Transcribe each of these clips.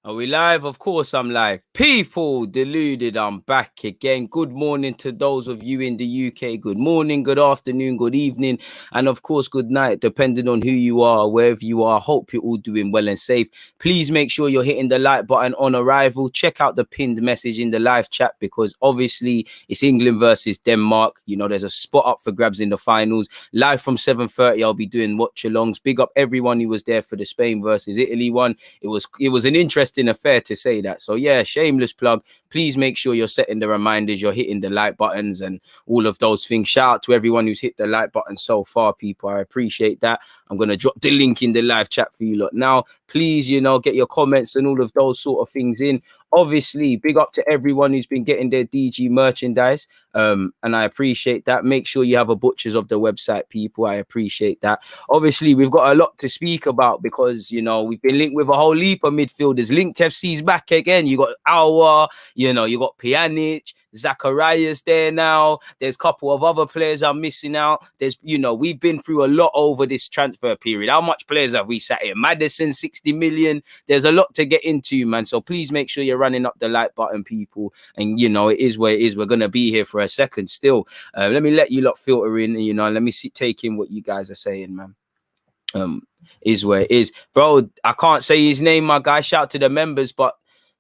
Are we live? Of course I'm live. People, deluded, I'm back again. Good morning to those of you in the UK. Good morning, good afternoon, good evening, and of course, good night, depending on who you are, wherever you are. Hope you're all doing well and safe. Please make sure you're hitting the like button on arrival. Check out the pinned message in the live chat because obviously it's England versus Denmark. You know, there's a spot up for grabs in the finals. Live from 7:30, I'll be doing watch-alongs. Big up everyone who was there for the Spain versus Italy one. It was an interesting affair to say that. So yeah, shameless plug. Please make sure you're setting the reminders, you're hitting the like buttons and all of those things. Shout out to everyone who's hit the like button so far, people. I appreciate that. I'm going to drop the link in the live chat for you lot now. Please, you know, get your comments and all of those sort of things in. Obviously, big up to everyone who's been getting their DG merchandise. And I appreciate that. Make sure you have a butchers of the website, people. I appreciate that. Obviously, we've got a lot to speak about because, you know, we've been linked with a whole heap of midfielders. Linked FC's back again. You got Aouar, you know, you got Pjanic, ZAKARIA's there now. There's a couple of other players I'm missing out. There's, you know, we've been through a lot over this transfer period. How much players have we sat here? Maddison, 60 million. There's a lot to get into, man. So please make sure you're running up the like button, people. And, you know, it is where it is. We're going to be here for a second still. Let me let you lot filter in, and, you know, let me take in what you guys are saying, man. Is where it is. Bro, I can't say his name, my guy. Shout to the members, but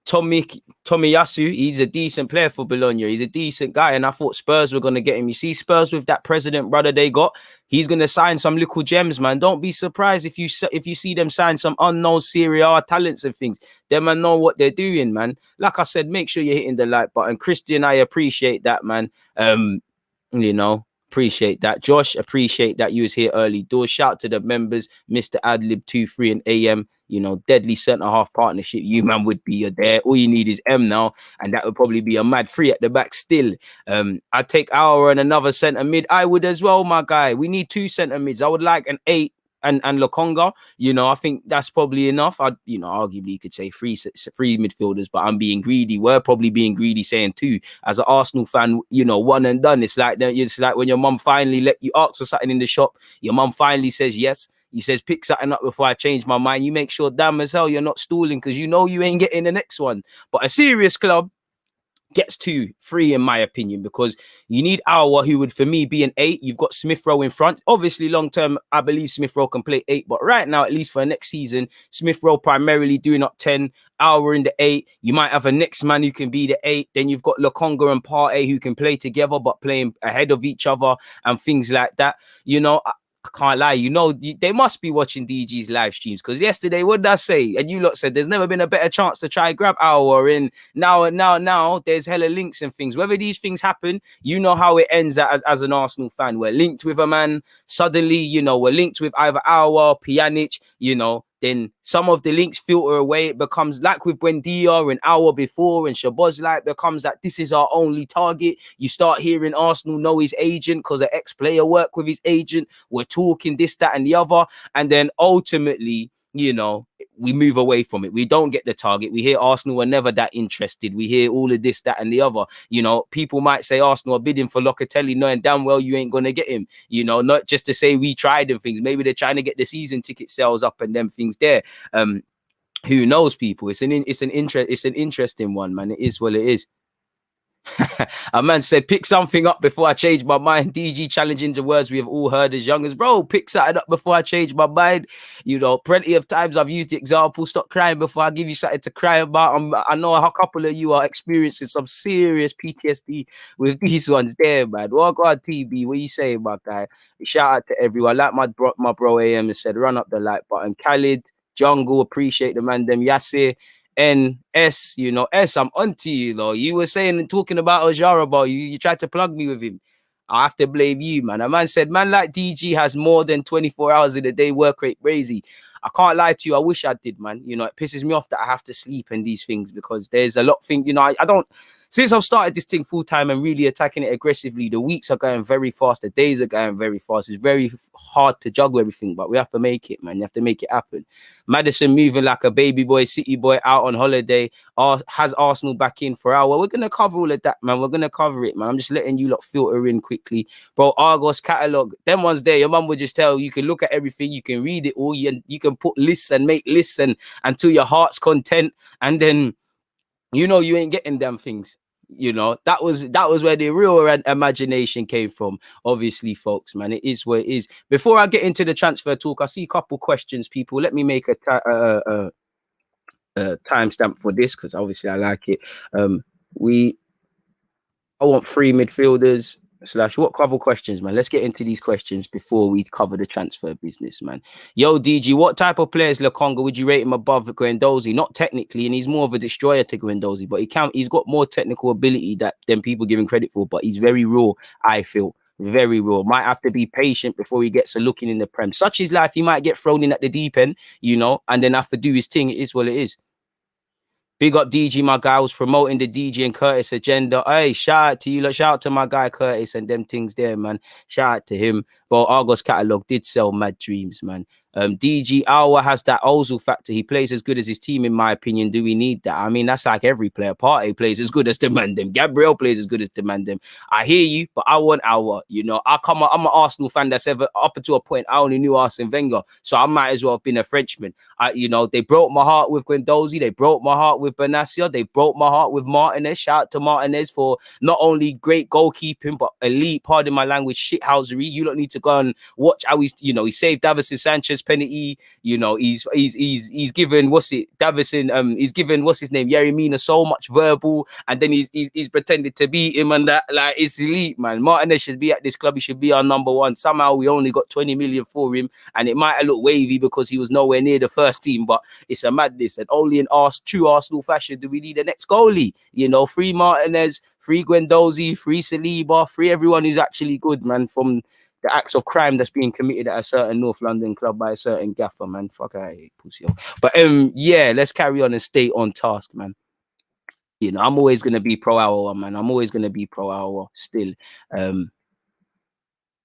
Tomiyasu, he's a decent player for Bologna. He's a decent guy, and I thought Spurs were going to get him. You see, Spurs with that president brother they got, he's going to sign some little gems, man. Don't be surprised if you see them sign some unknown Serie A talents and things. Them man know what they're doing, man. Like I said, make sure you're hitting the like button. Christian, I appreciate that, man. You know, appreciate that. Josh, appreciate that you was here early doors. Shout to the members, Mr. Adlib 23 and AM. You know, deadly centre-half partnership. You, man, would be there. All you need is M now, and that would probably be a mad three at the back still. I'd take Aouar and another centre-mid. I would as well, my guy. We need two centre-mids. I would like an 8 and Lokonga. You know, I think that's probably enough. You know, arguably you could say three midfielders, but I'm being greedy. We're probably being greedy saying 2. As an Arsenal fan, you know, one and done. It's like when your mum finally let you ask for something in the shop. Your mum finally says yes. He says, pick something up before I change my mind. You make sure damn as hell you're not stalling because you know you ain't getting the next one. But a serious club gets 2, 3 in my opinion, because you need Aouar, who would for me be an 8. You've got Smith Rowe in front. Obviously, long term, I believe Smith Rowe can play 8, but right now, at least for next season, Smith Rowe primarily doing up 10, Aouar in the 8. You might have a next man who can be the 8. Then you've got Lokonga and Partey who can play together but playing ahead of each other and things like that. You know, I can't lie, you know, they must be watching DG's live streams because yesterday, what did I say? And you lot said there's never been a better chance to try grab Aouar in. Now there's hella links and things. Whether these things happen, you know how it ends as an Arsenal fan. We're linked with a man. Suddenly, you know, we're linked with either Aouar, Pjanic, you know. Then some of the links filter away. It becomes like with Buendia and Aouar before and Szoboszlai, becomes that this is our only target. You start hearing Arsenal know his agent because an ex-player work with his agent. We're talking this, that, and the other. And then ultimately, you know, we move away from it. We don't get the target. We hear Arsenal were never that interested. We hear all of this, that, and the other. You know, people might say Arsenal are bidding for Locatelli, knowing damn well you ain't going to get him. You know, not just to say we tried and things. Maybe they're trying to get the season ticket sales up and them things there. Who knows, people? It's an interesting one, man. It is what it is. A man said, pick something up before I change my mind. DG challenging the words we have all heard as young as, bro, pick something up before I change my mind. You know, plenty of times I've used the example, stop crying before I give you something to cry about. I know a couple of you are experiencing some serious PTSD with these ones there, man. Well, God, TB, what you saying, my guy? Shout out to everyone. Like my bro AM has said, run up the like button. Khalid, Jungle, appreciate the man, them Yasir. NS, you know, S, I'm onto you, though. You were saying and talking about Ojara, you tried to plug me with him. I have to blame you, man. A man said, man like DG has more than 24 hours in a day work rate crazy. I can't lie to you. I wish I did, man. You know, it pisses me off that I have to sleep and these things because there's a lot of things, you know, I don't, since I've started this thing full time and really attacking it aggressively, the weeks are going very fast, the days are going very fast. It's very hard to juggle everything, but we have to make it, man. You have to make it happen. Maddison moving like a baby boy, city boy out on holiday, has Arsenal back in for hour. We're gonna cover all of that, man. We're gonna cover it, man. I'm just letting you lot filter in quickly, bro. Argos catalog, them ones there. Your mum would just tell you can look at everything, you can read it all, you can put lists and make lists and until your heart's content, and then you know you ain't getting them things. You know, that was where the real imagination came from. Obviously, folks, man, it is what it is. Before I get into the transfer talk, I see a couple questions, people. Let me make a timestamp for this because obviously I like it. I want 3 midfielders / what cover questions, man. Let's get into these questions before we cover the transfer business, man. Yo, DG, what type of players Lokonga would you rate him above Guendouzi? Not technically, and he's more of a destroyer to Guendouzi, but he's got more technical ability than people give him credit for, but he's very raw, I feel. Very raw. Might have to be patient before he gets a looking in the Prem. Such is life. He might get thrown in at the deep end, you know, and then have to do his thing. It is what it is. Big up DG, my guy. I was promoting the DG and Curtis agenda. Hey, shout out to you. Shout out to my guy Curtis and them things there, man. Shout out to him. But Argos catalog did sell mad dreams, man. DG Aouar has that Ozil factor. He plays as good as his team, in my opinion. Do we need that? I mean, that's like every player. Partey plays as good as Demandem. Gabriel plays as good as Demandem. I hear you, but I want Aouar. You know, I'm an Arsenal fan that's ever up until a point. I only knew Arsene Wenger, so I might as well have been a Frenchman. You know, they broke my heart with Guendouzi. They broke my heart with Benatia. They broke my heart with Martinez. Shout out to Martinez for not only great goalkeeping, but elite, pardon my language, shithousery. You don't need to go and watch how he's, you know, he saved Davison Sanchez penalty. You know, he's given Davison he's given what's his name, Yeremina, so much verbal, and then he's pretended to beat him, and that, like, it's elite, man. Martinez should be at this club. He should be our number one. Somehow we only got 20 million for him, and it might have looked wavy because he was nowhere near the first team, but it's a madness. And only in true Arsenal fashion do we need the next goalie. You know, free Martinez, free Guendouzi, free Saliba, free everyone who's actually good, man, from the acts of crime that's being committed at a certain North London club by a certain gaffer, man. Fuck, I hate pussy. But yeah, let's carry on and stay on task, man. You know, I'm always gonna be pro Aouar, man. I'm always gonna be pro Aouar still.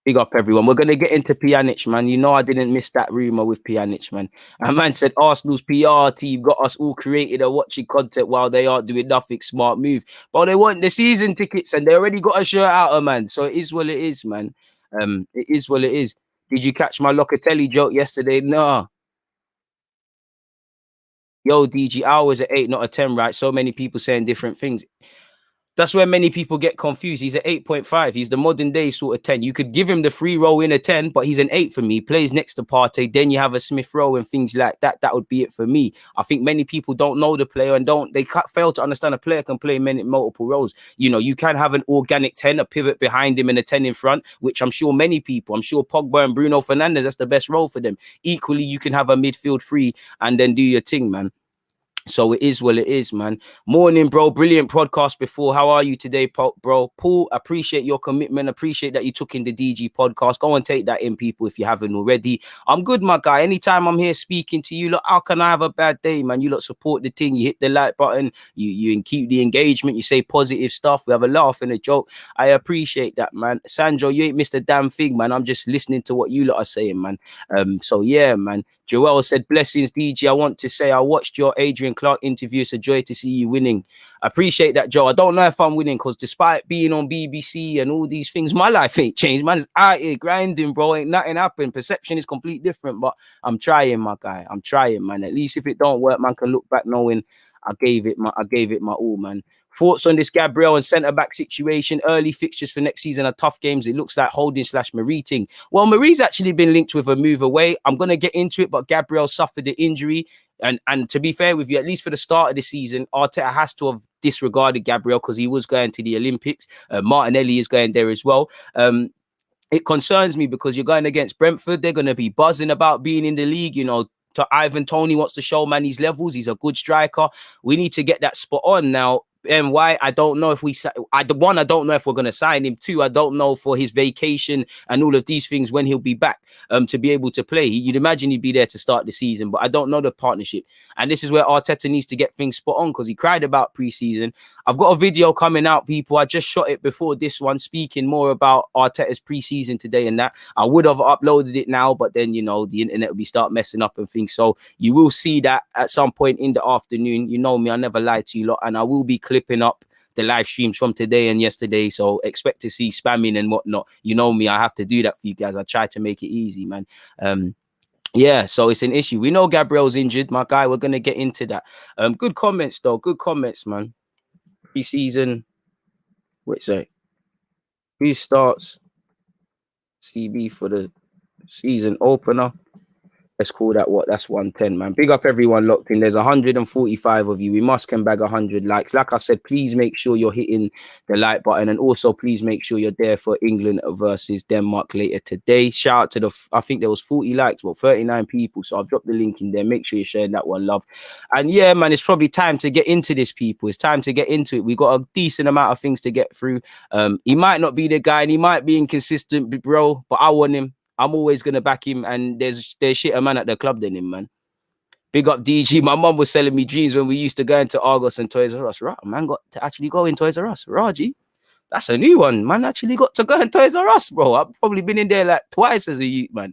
Big up everyone. We're gonna get into Pjanic, man. You know I didn't miss that rumor with Pjanic, man. A man said Arsenal's PR team got us all created a watching content while they aren't doing nothing. Smart move. But they want the season tickets and they already got a shirt out, man. So it is what it is, man. It is what it is. Did you catch my Locatelli joke yesterday? Nah. Yo, DG, I was at 8, not a 10, right? So many people saying different things. That's where many people get confused. He's at 8.5. He's the modern day sort of 10. You could give him the free roll in a 10, but he's an 8 for me. He plays next to Partey. Then you have a Smith Rowe and things like that. That would be it for me. I think many people don't know the player and they fail to understand a player can play multiple roles. You know, you can have an organic 10, a pivot behind him and a 10 in front, which I'm sure many people, I'm sure Pogba and Bruno Fernandes, that's the best role for them. Equally, you can have a midfield free and then do your thing, man. So it is what it is, man. Morning, bro. Brilliant podcast before. How are you today, bro? Paul, appreciate your commitment. Appreciate that you took in the DG podcast. Go and take that in, people, if you haven't already. I'm good, my guy. Anytime I'm here speaking to you, look, how can I have a bad day, man? You lot support the thing. You hit the like button. You keep the engagement. You say positive stuff. We have a laugh and a joke. I appreciate that, man. Sandro, you ain't missed a damn thing, man. I'm just listening to what you lot are saying, man. So yeah, man. Joel said, blessings, DG. I want to say I watched your Adrian Clark interview. It's a joy to see you winning. I appreciate that, Joe. I don't know if I'm winning because despite being on BBC and all these things, my life ain't changed. Man, it's out here grinding, bro. Ain't nothing happened. Perception is completely different, but I'm trying, my guy. I'm trying, man. At least if it don't work, man can look back knowing I gave it my all, man. Thoughts on this Gabriel and centre-back situation? Early fixtures for next season are tough games. It looks like Holding / Marie thing. Well, Marie's actually been linked with a move away. I'm going to get into it, but Gabriel suffered the injury. And to be fair with you, at least for the start of the season, Arteta has to have disregarded Gabriel because he was going to the Olympics. Martinelli is going there as well. It concerns me because you're going against Brentford. They're going to be buzzing about being in the league, you know. Ivan Toney wants to show man his levels. He's a good striker. We need to get that spot on now. And why? I don't know if I don't know if we're going to sign him. Two, I don't know for his vacation and all of these things when he'll be back to be able to play. You'd imagine he'd be there to start the season, but I don't know the partnership. And this is where Arteta needs to get things spot on, because he cried about pre-season. I've got a video coming out, people. I just shot it before this one, speaking more about Arteta's pre-season today and that. I would have uploaded it now, but then, you know, the internet will be start messing up and things. So you will see that at some point in the afternoon. You know me, I never lie to you lot, and I will be clipping up the live streams from today and yesterday, so expect to see spamming and whatnot. You know me, I have to do that for you guys. I try to make it easy, man. Yeah, so it's an issue. We know Gabriel's injured, my guy. We're gonna get into that. Good comments though, good comments, man. Pre-season, wait, sorry, who starts CB for the season opener? Let's call that what? That's 110, man. Big up everyone locked in. There's 145 of you. We must can bag 100 likes. Like I said, please make sure you're hitting the like button, and also please make sure you're there for England versus Denmark later today. Shout out to the, I think there was 40 likes, well, 39 people. So I've dropped the link in there. Make sure you're sharing that one, love. And yeah, man, it's probably time to get into this, people. It's time to get into it. We got a decent amount of things to get through. He might not be the guy, and he might be inconsistent, bro, but I want him. I'm always going to back him, and there's shitter man at the club than him, man. Big up DG. My mum was selling me dreams when we used to go into Argos and Toys R Us. Right, man got to actually go in Toys R Us. Raji, that's a new one. Man actually got to go in Toys R Us, bro. I've probably been in there like twice as a youth, man.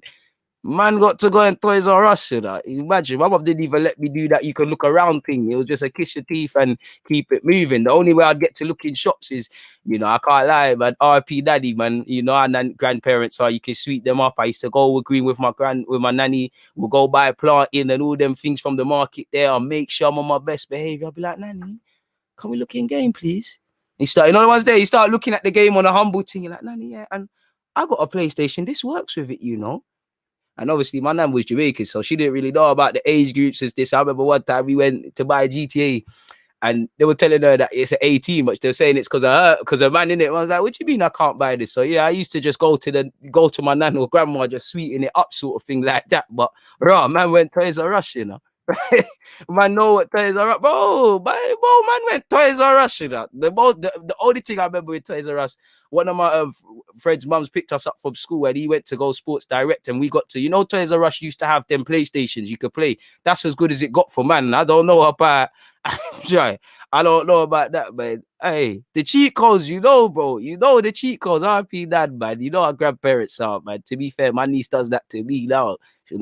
Man got to go in Toys R Us, should I? Imagine, my mum didn't even let me do that. You can look around thing. It was just a kiss your teeth and keep it moving. The only way I'd get to look in shops is, you know, I can't lie, man. RP daddy, man. You know, and grandparents, so you can sweet them up. I used to go green with my nanny. We'll go buy planting and all them things from the market there. I'll make sure I'm on my best behavior. I'll be like, Nanny, can we look in game, please? You start, you know, the ones there, you start looking at the game on a humble thing. You're like, Nanny, yeah, and I got a PlayStation. This works with it, you know. And obviously, my nan was Jamaican, so she didn't really know about the age groups as this. I remember one time we went to buy GTA, and they were telling her that it's an 18, but they're saying it's because of her, because her man in it. I was like, what do you mean I can't buy this? So yeah, I used to just go to my nan or grandma, just sweeten it up, sort of thing like that. But raw man went Toys R Us, you know. Man know what Toys R Us, bro, man went Toys R Us, you know. The only thing I remember with Toys R Us, one of my friends' mums picked us up from school and he went to go Sports Direct, and we got to, you know, Toys R Us used to have them PlayStations you could play. That's as good as it got for man. I don't know about I don't know about that, man. Hey, the cheat codes, you know, bro. You know the cheat codes. RP dad, man. You know our grandparents are, man. To be fair, my niece does that to me now. She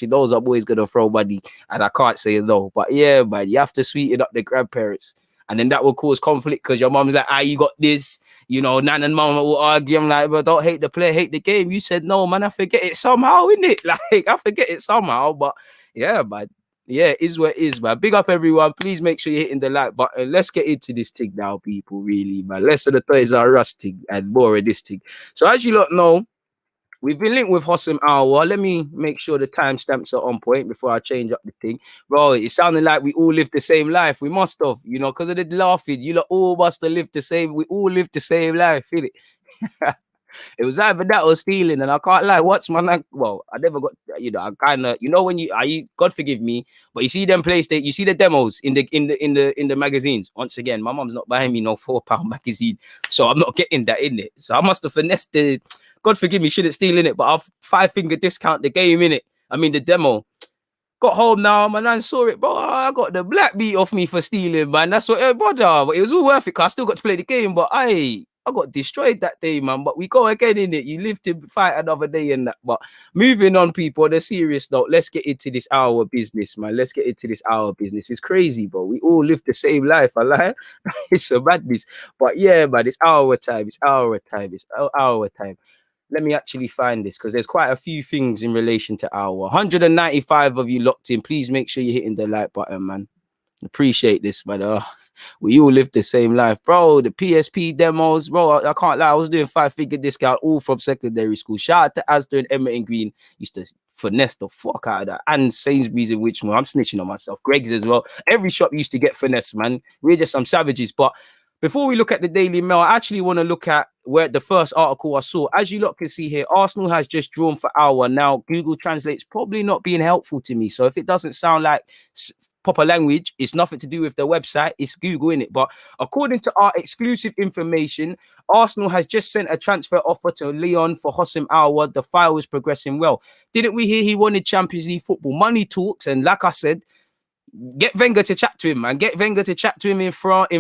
knows I'm always gonna throw money, and I can't say no. But yeah, man, you have to sweeten up the grandparents, and then that will cause conflict because your mom's like, you got this. You know, nan and mama will argue. I'm like, but don't hate the player, hate the game. You said no, man. I forget it somehow, innit? Like, I forget it somehow. But yeah, man. Yeah, it is what it is, man. Big up everyone. Please make sure you're hitting the like button. Let's get into this thing now, people. Really, man. Less of the Toys R Us thing and more of this thing. So as you lot know, we've been linked with Houssem Aouar. Let me make sure the timestamps are on point before I change up the thing. Bro, it sounded like we all lived the same life. We must have, you know, because of the laughing. You lot all must have lived the same. We all lived the same life, innit? It was either that or stealing, and I can't lie. What's my name? Well, I never got, you know, I kind of, you know, when God forgive me, but you see them PlayStation, you see the demos in the magazines. Once again, my mom's not buying me no £4 magazine, so I'm not getting that in it. So I must have finessed the, God forgive me, shouldn't steal in it, but I'll 5-finger discount the game in it. I mean the demo. Got home now, man, and saw it, bro. I got the black beat off me for stealing, man. That's what, brother. But it was all worth it, because I still got to play the game. But I got destroyed that day, man. But we go again in it. You live to fight another day and that. But moving on, people, on a serious note, let's get into this hour business, man. Let's get into this hour business. It's crazy, bro. We all live the same life, I lie. It's a madness. But yeah, man, it's our time. It's our time. It's our time. Let me actually find this, because there's quite a few things in relation to our 195 of you locked in. Please make sure you're hitting the like button, man. Appreciate this, man. We all live the same life, bro. The PSP demos, bro. I can't lie. I was doing 5-figure discount all from secondary school. Shout out to Asda and Emmett and Green. Used to finesse the fuck out of that. And Sainsbury's and Richmond. I'm snitching on myself. Greg's as well. Every shop used to get finesse, man. We're just some savages. But before we look at the Daily Mail, I actually want to look at where the first article I saw. As you lot can see here, Arsenal has just drawn for Aouar. Now, Google Translate's probably not being helpful to me. So if it doesn't sound like proper language. It's nothing to do with the website. It's Google, innit? But according to our exclusive information, Arsenal has just sent a transfer offer to Lyon for Houssem Aouar. The file is progressing well. Didn't we hear he wanted Champions League football? Money talks, and like I said, get Wenger to chat to him, man. Get Wenger to chat to him in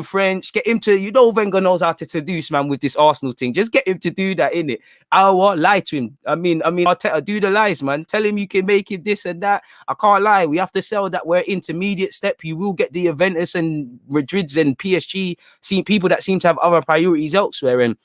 French. Get him to, you know, Wenger knows how to seduce, man, with this Arsenal thing. Just get him to do that, innit? Aouar, lie to him. I mean, Arteta, do the lies, man. Tell him you can make him this and that. I can't lie. We have to sell that we're intermediate step. You will get the Juventus and Madrids and PSG, seeing people that seem to have other priorities elsewhere. And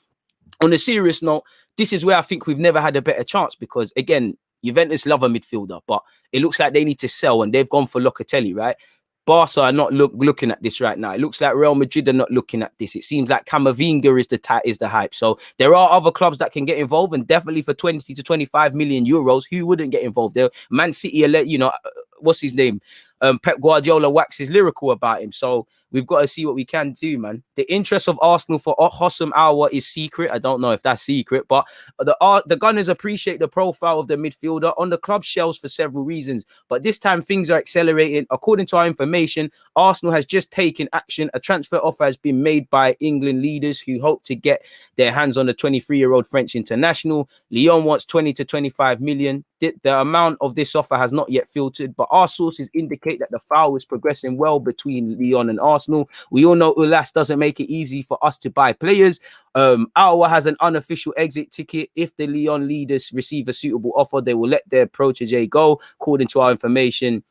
on a serious note, this is where I think we've never had a better chance because, again, Juventus love a midfielder, but it looks like they need to sell, and they've gone for Locatelli, right? Barca are not looking at this right now. It looks like Real Madrid are not looking at this. It seems like Camavinga is the hype. So there are other clubs that can get involved, and definitely for 20 to 25 million euros, who wouldn't get involved? There, Man City, you know, what's his name? Pep Guardiola waxes lyrical about him. So we've got to see what we can do, man. The interest of Arsenal for Houssem Aouar is secret. I don't know if that's secret, but the Gunners appreciate the profile of the midfielder on the club shelves for several reasons. But this time things are accelerating. According to our information, Arsenal has just taken action. A transfer offer has been made by England leaders who hope to get their hands on the 23-year-old French international. Lyon wants 20 to 25 million. The amount of this offer has not yet filtered, but our sources indicate that the file is progressing well between Lyon and Arsenal. We all know Ulas doesn't make it easy for us to buy players. Aouar has an unofficial exit ticket. If the Lyon leaders receive a suitable offer, they will let their protege go. According to our information,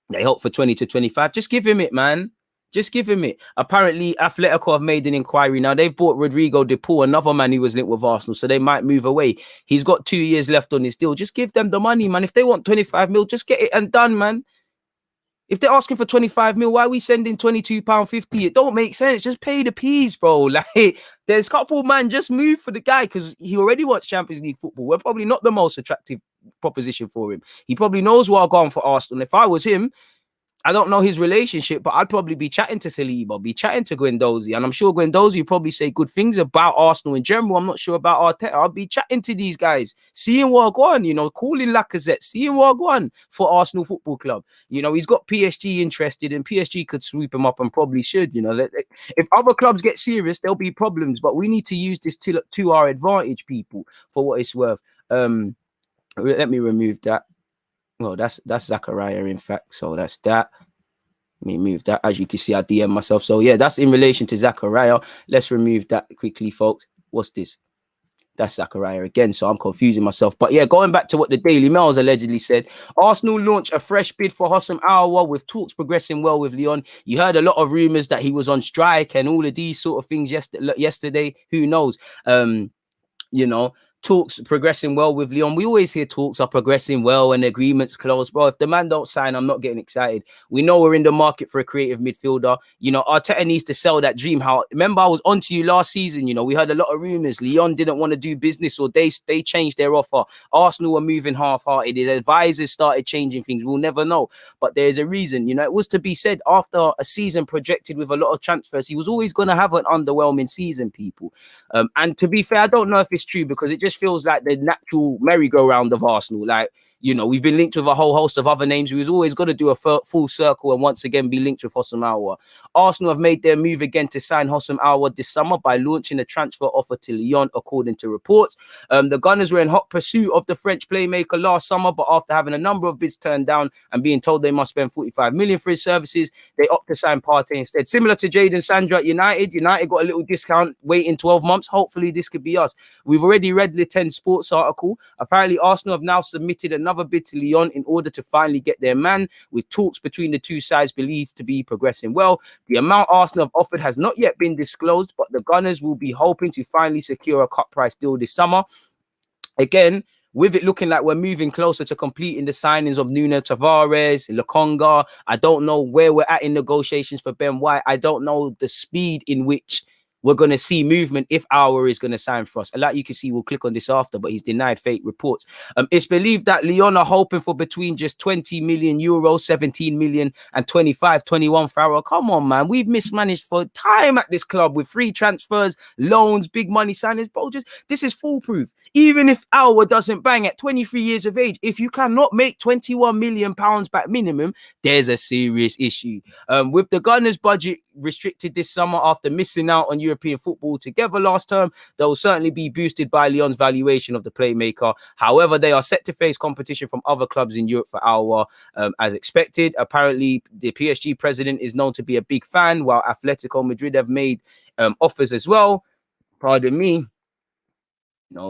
they hope for 20 to 25. Just give him it, man. Just give him it. Apparently, Atletico have made an inquiry. Now, they've bought Rodrigo de Paul, another man who was linked with Arsenal, so they might move away. He's got 2 years left on his deal. Just give them the money, man. If they want 25 mil, just get it and done, man. If they're asking for 25 mil, why are we sending £22.50? It don't make sense. Just pay the peas, bro. Like, there's a couple, man, just move for the guy because he already wants Champions League football. We're probably not the most attractive proposition for him. He probably knows what I've gone for Arsenal. If I was him, I don't know his relationship, but I'd probably be chatting to Saliba, be chatting to Guendouzi, and I'm sure Guendouzi would probably say good things about Arsenal in general. I'm not sure about Arteta. I'll be chatting to these guys, seeing what go on, you know, calling Lacazette, seeing what go on for Arsenal Football Club. You know, he's got PSG interested, and PSG could sweep him up and probably should. You know, if other clubs get serious, there'll be problems, but we need to use this to our advantage, people, for what it's worth. Let me remove that. Well, that's ZAKARIA, in fact. So that's that. Let me move that. As you can see, I DM myself. So yeah, that's in relation to ZAKARIA. Let's remove that quickly, folks. What's this? That's ZAKARIA again. So I'm confusing myself. But yeah, going back to what the Daily Mail has allegedly said, Arsenal launch a fresh bid for Houssem Aouar with talks progressing well with Lyon. You heard a lot of rumours that he was on strike and all of these sort of things yesterday. Who knows? You know, talks progressing well with Lyon. We always hear talks are progressing well and agreements closed. Bro, if the man don't sign, I'm not getting excited. We know we're in the market for a creative midfielder. You know, Arteta needs to sell that dream. How, remember, I was on to you last season. You know, we heard a lot of rumours. Lyon didn't want to do business, or they changed their offer. Arsenal were moving half-hearted. His advisors started changing things. We'll never know. But there's a reason. You know, it was to be said after a season projected with a lot of transfers, he was always going to have an underwhelming season, people. And to be fair, I don't know if it's true because it just feels like the natural merry-go-round of Arsenal. Like, you know, we've been linked with a whole host of other names. We was always going to do a full circle and once again be linked with Houssem Aouar. Arsenal have made their move again to sign Houssem Aouar this summer by launching a transfer offer to Lyon, according to reports. The Gunners were in hot pursuit of the French playmaker last summer, but after having a number of bids turned down and being told they must spend 45 million for his services, they opt to sign Partey instead. Similar to Jadon Sancho at United. United got a little discount waiting 12 months. Hopefully this could be us. We've already read the 10 Sports article. Apparently Arsenal have now submitted another bid to Lyon in order to finally get their man, with talks between the two sides believed to be progressing well. The amount Arsenal have offered has not yet been disclosed, but the Gunners will be hoping to finally secure a cut price deal this summer. Again, with it looking like we're moving closer to completing the signings of Nuno Tavares, Lokonga. I don't know where we're at in negotiations for Ben White. I don't know the speed in which we're going to see movement if Aouar is going to sign for us. And like you can see, we'll click on this after, but he's denied fake reports. It's believed that Lyon are hoping for between just 20 million euros, 17 million and 25, 21 for Aouar. Come on, man. We've mismanaged for time at this club with free transfers, loans, big money signings. Bro, this is foolproof. Even if Aouar doesn't bang at 23 years of age, if you cannot make 21 million pounds back minimum, there's a serious issue. With the Gunners' budget restricted this summer after missing out on European football together last term, they will certainly be boosted by Lyon's valuation of the playmaker. However, they are set to face competition from other clubs in Europe for Aouar, as expected. Apparently, the PSG president is known to be a big fan, while Atletico Madrid have made offers as well. Pardon me.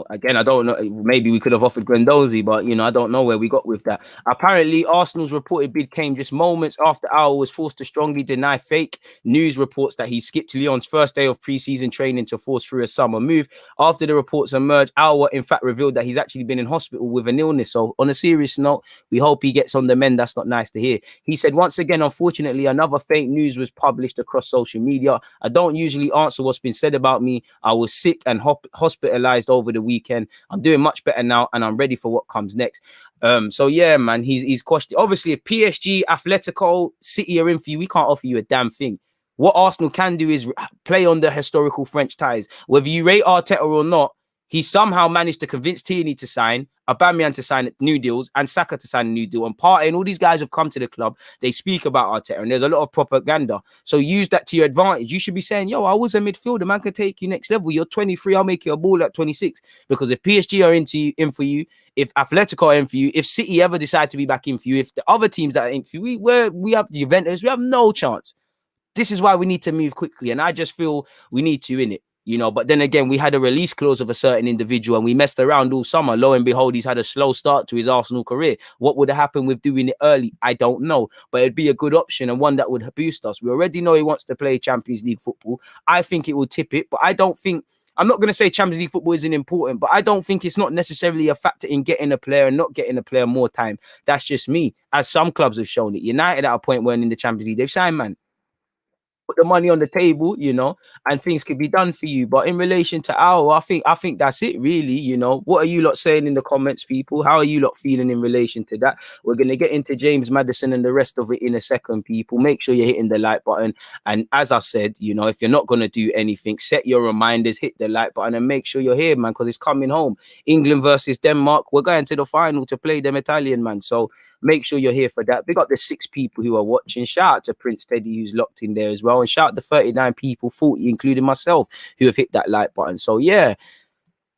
Again, I don't know. Maybe we could have offered Guendouzi, but I don't know where we got with that. Apparently, Arsenal's reported bid came just moments after Aouar was forced to strongly deny fake news reports that he skipped Lyon's first day of pre-season training to force through a summer move. After the reports emerged, Aouar in fact revealed that he's actually been in hospital with an illness. So, on a serious note, we hope he gets on the mend. That's not nice to hear. He said, once again, unfortunately, another fake news was published across social media. I don't usually answer what's been said about me. I was sick and hospitalized over the weekend. I'm doing much better now and I'm ready for what comes next. So yeah, man, he's questioned. Obviously, if PSG, Atletico, City are in for you, we can't offer you a damn thing. What Arsenal can do is play on the historical French ties. Whether you rate Arteta or not, he somehow managed to convince Tierney to sign, Aubameyang to sign new deals, and Saka to sign a new deal. And Partey and all these guys have come to the club. They speak about Arteta, and there's a lot of propaganda. So use that to your advantage. You should be saying, yo, I was a midfielder. Man can take you next level. You're 23. I'll make you a ball at 26. Because if PSG are in for you, if Atletico are in for you, if City ever decide to be back in for you, if the other teams that are in for you, we have the Juventus, we have no chance. This is why we need to move quickly. And I just feel we need to in it. But then again, we had a release clause of a certain individual and we messed around all summer. Lo and behold, he's had a slow start to his Arsenal career. What would have happened with doing it early? I don't know. But it'd be a good option and one that would boost us. We already know he wants to play Champions League football. I think it will tip it, but I'm not going to say Champions League football isn't important, but I don't think it's not necessarily a factor in getting a player and not getting a player more time. That's just me, as some clubs have shown it. United at a point when in the Champions League, they've signed, man. Put the money on the table, and things could be done for you. But in relation to Aouar, I think that's it, really. What are you lot saying in the comments, people? How are you lot feeling in relation to that? We're going to get into James Maddison and the rest of it in a second, people. Make sure you're hitting the like button. And as I said, if you're not going to do anything, set your reminders, hit the like button, and make sure you're here, man, because it's coming home. England versus Denmark. We're going to the final to play them Italian, man. So make sure you're here for that. Big up the 6 people who are watching. Shout out to Prince Teddy, who's locked in there as well. And shout out to 39 people, 40, including myself, who have hit that like button. So, yeah,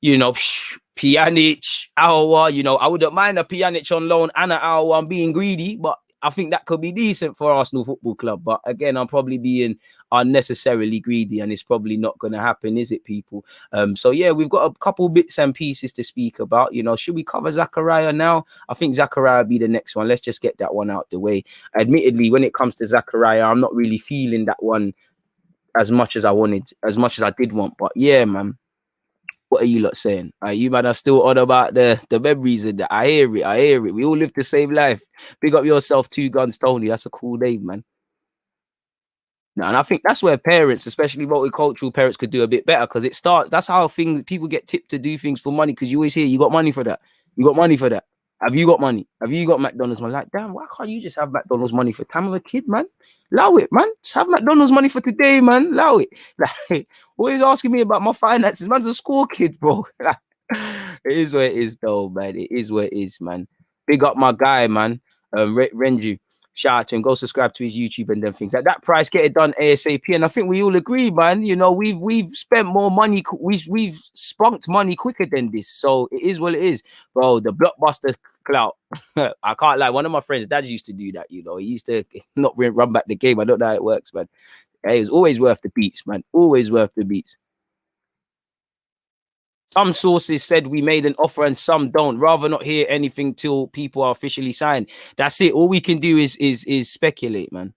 Pjanic, Aouar, I wouldn't mind a Pjanic on loan and an Aouar. I'm being greedy, but I think that could be decent for Arsenal Football Club. But again, I'm probably being unnecessarily greedy and it's probably not going to happen, is it, people? So yeah, we've got a couple bits and pieces to speak about. Should we cover ZAKARIA now? I think ZAKARIA will be the next one. Let's just get that one out the way. Admittedly, when it comes to ZAKARIA, I'm not really feeling that one as much as I did want. But yeah, man, what are you lot saying? You man are still on about the memories and that. I hear it. We all live the same life. Big up yourself, 2 Guns Tony. That's a cool name, man. No, and I think that's where parents, especially multicultural parents, could do a bit better, because that's how people get tipped to do things for money, because you always hear, you got money for that. You got money for that. Have you got money? Have you got McDonald's money? Like, damn, why can't you just have McDonald's money for time of a kid, man? Allow it, man. Just have McDonald's money for today, man. Allow it. Like, always asking me about my finances. Man's a school kid, bro. It is what it is, though, man. It is what it is, man. Big up my guy, man. Renju. Shout out to him. Go subscribe to his YouTube and them things. At that price, get it done ASAP. And I think we all agree, man. We've spent more money. We've spunked money quicker than this. So it is what it is, bro. The blockbuster clout. I can't lie. One of my friends' dads used to do that. He used to not run back the game. I don't know how it works, man. It was always worth the beats, man. Always worth the beats. Some sources said we made an offer and some don't. Rather not hear anything till people are officially signed. That's it. All we can do is speculate, man.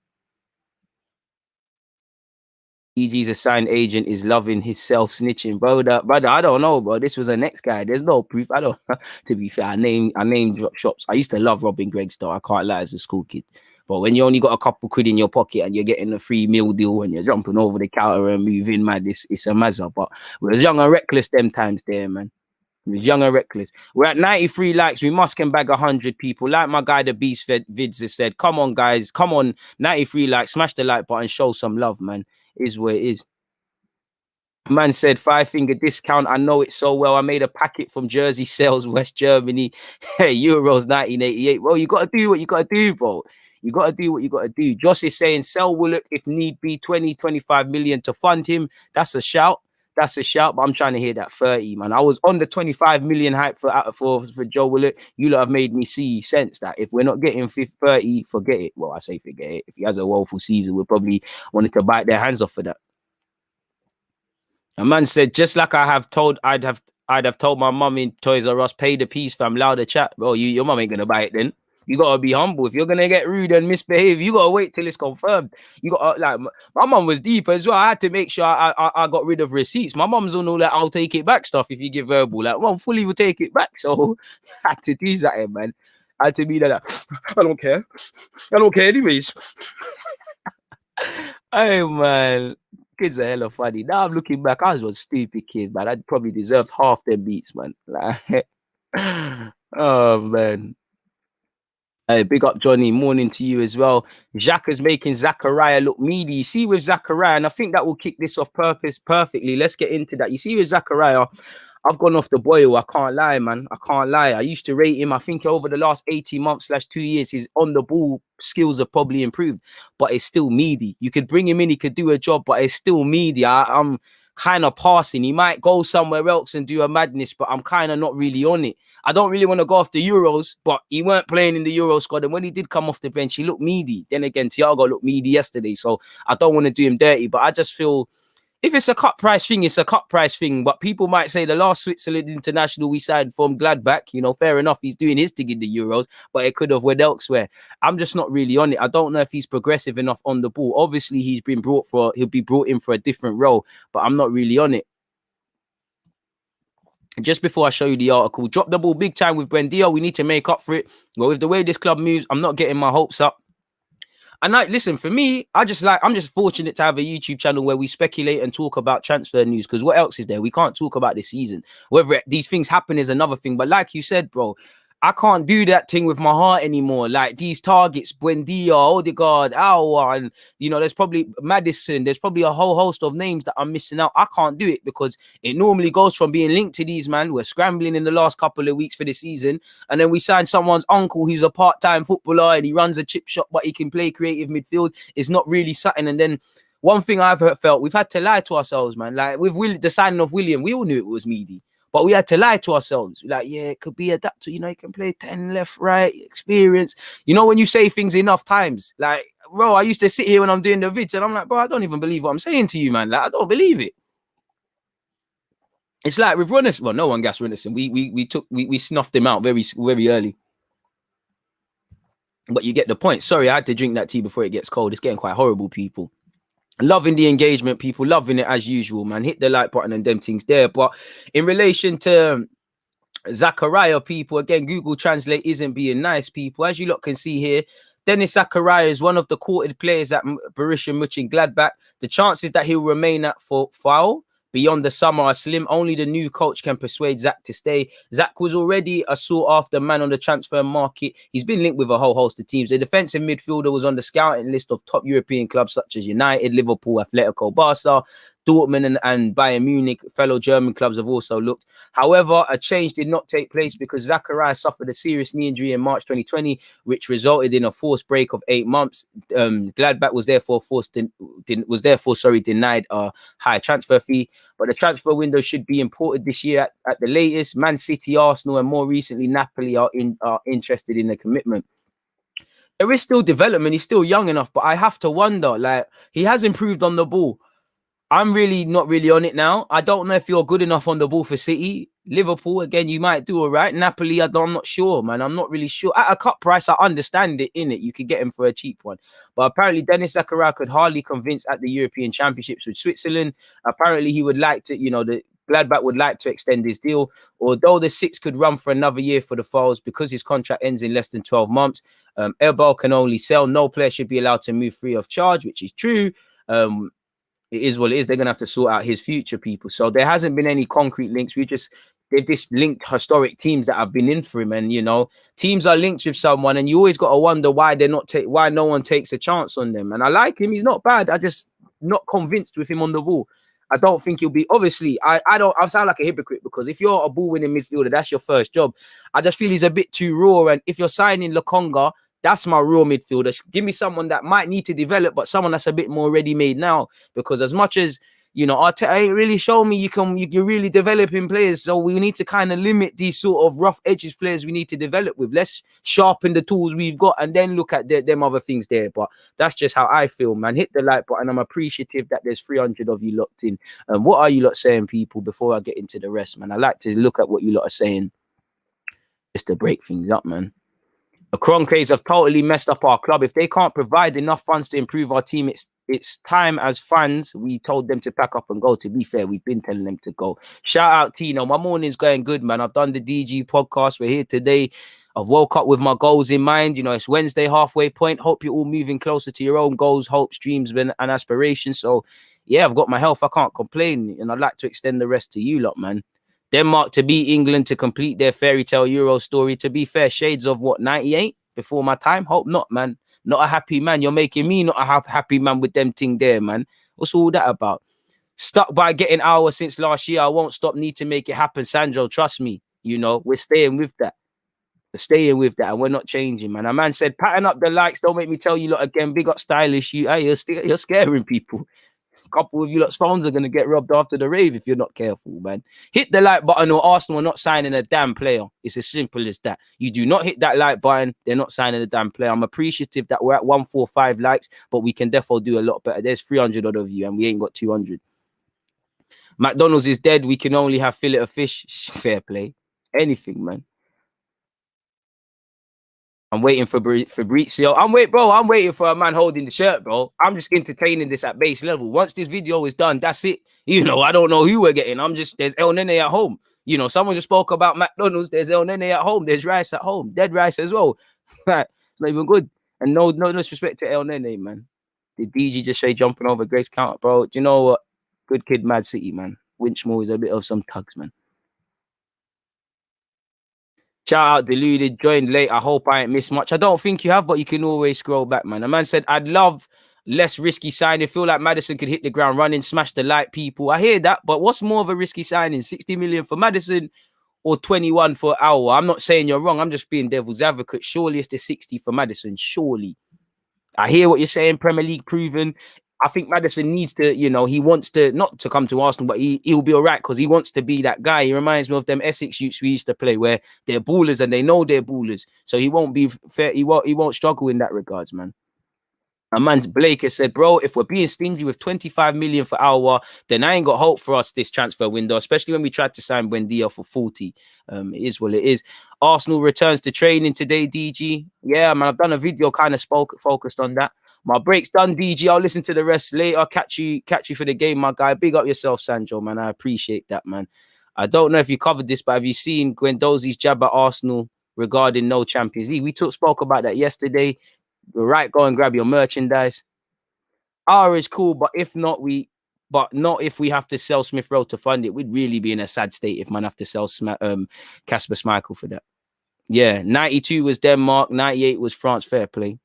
EG's assigned agent is loving his self-snitching, brother. I don't know, bro. This was the next guy. There's no proof. I don't. To be fair, I name drop shops. I used to love Robin Greg's, though. I can't lie, as a school kid. But when you only got a couple quid in your pocket and you're getting a free meal deal and you're jumping over the counter and moving, man, it's a mazza. But we was young and reckless them times there, man. We was young and reckless. We're at 93 likes. We must can bag 100 people. Like my guy, the Beast Vids has said, come on, guys. Come on. 93 likes. Smash the like button. Show some love, man. Is where it is. Man said 5-finger discount. I know it so well. I made a packet from Jersey Sales, West Germany. Hey, Euros 1988. Well, you got to do what you got to do, bro. You got to do what you got to do. Josh is saying sell Willock if need be, 20-25 million to fund him. That's a shout. That's a shout, but I'm trying to hear that 30, man. I was on the 25 million hype for Joe Willock. You lot have made me see sense that if we're not getting 30, forget it. Well, I say forget it. If he has a woeful season, we'll probably wanted to bite their hands off for that. A man said, just like I'd have told my mum in Toys R Us, pay the piece, fam, louder chat. Bro, your mum ain't gonna buy it then. You gotta be humble. If you're gonna get rude and misbehave, you gotta wait till it's confirmed. You got like my mum was deep as well. I had to make sure I got rid of receipts. My mum's on all that I'll take it back stuff if you give verbal. Like, well, fully will take it back. So I had to do that, man. I had to be like, I don't care. I don't care anyways. Hey man. Kids are hella funny. Now I'm looking back, I was a stupid kid, man. I probably deserved half them beats, man. Like, oh man. Hey, big up Johnny. Morning to you as well. Jacques is making ZAKARIA look meaty. You see with ZAKARIA, and I think that will kick this off perfectly. Let's get into that. You see with ZAKARIA, I've gone off the boil. I can't lie, man. I can't lie. I used to rate him. I think over the last 18 months / 2 years, his on the ball skills have probably improved, but it's still meaty. You could bring him in, he could do a job, but it's still meaty. I'm kind of passing. He might go somewhere else and do a madness, but I'm kind of not really on it. I don't really want to go off the Euros, but he weren't playing in the Euro squad. And when he did come off the bench, he looked meaty. Then again, Thiago looked meaty yesterday. So I don't want to do him dirty, but I just feel if it's a cut price thing, it's a cut price thing. But people might say the last Switzerland international we signed from Gladbach, you know, fair enough. He's doing his thing in the Euros, but it could have went elsewhere. I'm just not really on it. I don't know if he's progressive enough on the ball. Obviously, he'll be brought in for a different role, but I'm not really on it. Just before I show you the article, drop the ball big time with Buendia. We need to make up for it. Well, with the way this club moves, I'm not getting my hopes up. And listen, for me, I'm just fortunate to have a YouTube channel where we speculate and talk about transfer news. Because what else is there? We can't talk about this season. Whether these things happen is another thing. But like you said, bro, I can't do that thing with my heart anymore. Like these targets, Buendia, Odegaard, Aouar, and you know, there's probably Maddison. There's probably a whole host of names that I'm missing out. I can't do it because it normally goes from being linked to these, man. We're scrambling in the last couple of weeks for the season, and then we sign someone's uncle who's a part-time footballer and he runs a chip shop, but he can play creative midfield. It's not really something. And then one thing I've felt, we've had to lie to ourselves, man. Like with the signing of William, we all knew it was meaty. But we had to lie to ourselves. Like, yeah, it could be adapted. You know, he can play 10 left, right, experience. You know, when you say things enough times, like, bro, I used to sit here when I'm doing the vids and I'm like, bro, I don't even believe what I'm saying to you, man. Like, I don't believe it. It's like with Runnison. Well, no one gassed Runnison. We snuffed him out very, very early. But you get the point. Sorry, I had to drink that tea before it gets cold. It's getting quite horrible, people. Loving the engagement, people, loving it as usual, man. Hit the like button and them things there. But in relation to ZAKARIA, people, again, Google Translate isn't being nice, people. As you lot can see here, Dennis ZAKARIA is one of the courted players at Borussia Mönchengladbach. The chances that he'll remain at for foul beyond the summer are slim. Only the new coach can persuade Zach to stay. Zach was already a sought-after man on the transfer market. He's been linked with a whole host of teams. The defensive midfielder was on the scouting list of top European clubs such as United, Liverpool, Atletico, Barca, Dortmund and Bayern Munich. Fellow German clubs have also looked. However, a change did not take place because ZAKARIA suffered a serious knee injury in March 2020, which resulted in a forced break of 8 months. Gladbach was therefore denied a high transfer fee. But the transfer window should be imported this year at the latest. Man City, Arsenal, and more recently Napoli are interested in the commitment. There is still development. He's still young enough, but I have to wonder, like, he has improved on the ball. I'm really not really on it now. I don't know if you're good enough on the ball for City. Liverpool, again, you might do all right. Napoli, I'm not sure, man. I'm not really sure. At a cut price, I understand it, innit? You could get him for a cheap one. But apparently, Dennis ZAKARIA could hardly convince at the European Championships with Switzerland. Apparently, he would like to, you know, Gladbach would like to extend his deal, although the six could run for another year for the Foles because his contract ends in less than 12 months. Ebal can only sell. No player should be allowed to move free of charge, which is true. It is what it is. They're going to have to sort out his future, people. So there hasn't been any concrete links. They've just linked historic teams that have been in for him. And, you know, teams are linked with someone and you always got to wonder why why no one takes a chance on them. And I like him. He's not bad. I just not convinced with him on the ball. I don't think he'll be, obviously, I sound like a hypocrite because if you're a ball-winning midfielder, that's your first job. I just feel he's a bit too raw. And if you're signing Lokonga, that's my raw midfielder. Give me someone that might need to develop, but someone that's a bit more ready-made now. Because as much as, you know, Arteta ain't really shown me you're really developing players. So we need to kind of limit these sort of rough edges players we need to develop with. Let's sharpen the tools we've got and then look at them other things there. But that's just how I feel, man. Hit the like button. I'm appreciative that there's 300 of you locked in. What are you lot saying, people, before I get into the rest, man? I like to look at what you lot are saying just to break things up, man. The Kroenkes have totally messed up our club. If they can't provide enough funds to improve our team, it's time as fans. We told them to pack up and go. To be fair, we've been telling them to go. Shout out Tino. My morning's going good, man. I've done the DG podcast. We're here today. I've woke up with my goals in mind. You know, it's Wednesday, halfway point. Hope you're all moving closer to your own goals, hopes, dreams, and aspirations. So, yeah, I've got my health. I can't complain. And I'd like to extend the rest to you lot, man. Denmark to beat England to complete their fairy tale Euro story. To be fair, shades of what, 98 before my time? Hope not, man. Not a happy man. You're making me not a happy man with them thing there, man. What's all that about? Stuck by getting Aouar since last year. I won't stop. Need to make it happen, Sandro. Trust me. You know, we're staying with that. We're staying with that, and we're not changing, man. A man said, pattern up the likes. Don't make me tell you lot again. Big up stylish. You're scaring people. Couple of you lot's phones are going to get robbed after the rave if you're not careful, man. Hit the like button or Arsenal are not signing a damn player. It's as simple as that. You do not hit that like button, they're not signing a damn player. I'm appreciative that we're at 145 likes, but we can definitely do a lot better. There's 300 odd of you and we ain't got 200. McDonald's is dead. We can only have fillet of fish. Fair play. Anything, man. I'm waiting for Fabrizio. I'm waiting for a man holding the shirt, bro. I'm just entertaining this at base level. Once this video is done, that's it. You know, I don't know who we're getting. There's ELNENY at home. You know, someone just spoke about McDonald's. There's ELNENY at home. There's rice at home. Dead rice as well. It's not even good. And no disrespect to ELNENY, man. The DG just say jumping over Grace Counter, bro. Do you know what? Good kid, Mad City, man. Winchmore is a bit of some tugs, man. Shout out Deluded, joined late. I hope I ain't missed much. I don't think you have, but you can always scroll back, man. A man said, I'd love less risky signing. Feel like Maddison could hit the ground running, smash the light people. I hear that, but what's more of a risky signing? 60 million for Maddison or 21 for Aouar? I'm not saying you're wrong. I'm just being devil's advocate. Surely it's the 60 for Maddison. Surely. I hear what you're saying, Premier League proven. I think Maddison needs to, you know, he wants to, not to come to Arsenal, but he'll be all right because he wants to be that guy. He reminds me of them Essex youths we used to play where they're ballers and they know they're ballers. So he won't be fair. He won't struggle in that regards, man. A man, Blake has said, bro, if we're being stingy with 25 million for Aouar, then I ain't got hope for us this transfer window, especially when we tried to sign Buendia for 40. It is what it is. Arsenal returns to training today, DG. Yeah, man, I've done a video kind of focused on that. My break's done, DG. I'll listen to the rest later. Catch you for the game, my guy. Big up yourself, Sandro, man. I appreciate that, man. I don't know if you covered this, but have you seen Guendouzi's jab at Arsenal regarding no Champions League? We spoke about that yesterday. Right, go and grab your merchandise. R is cool, but not if we have to sell Smith Rowe to fund it. We'd really be in a sad state if man have to sell Kasper Schmeichel for that. Yeah, 92 was Denmark, 98 was France. Fair play.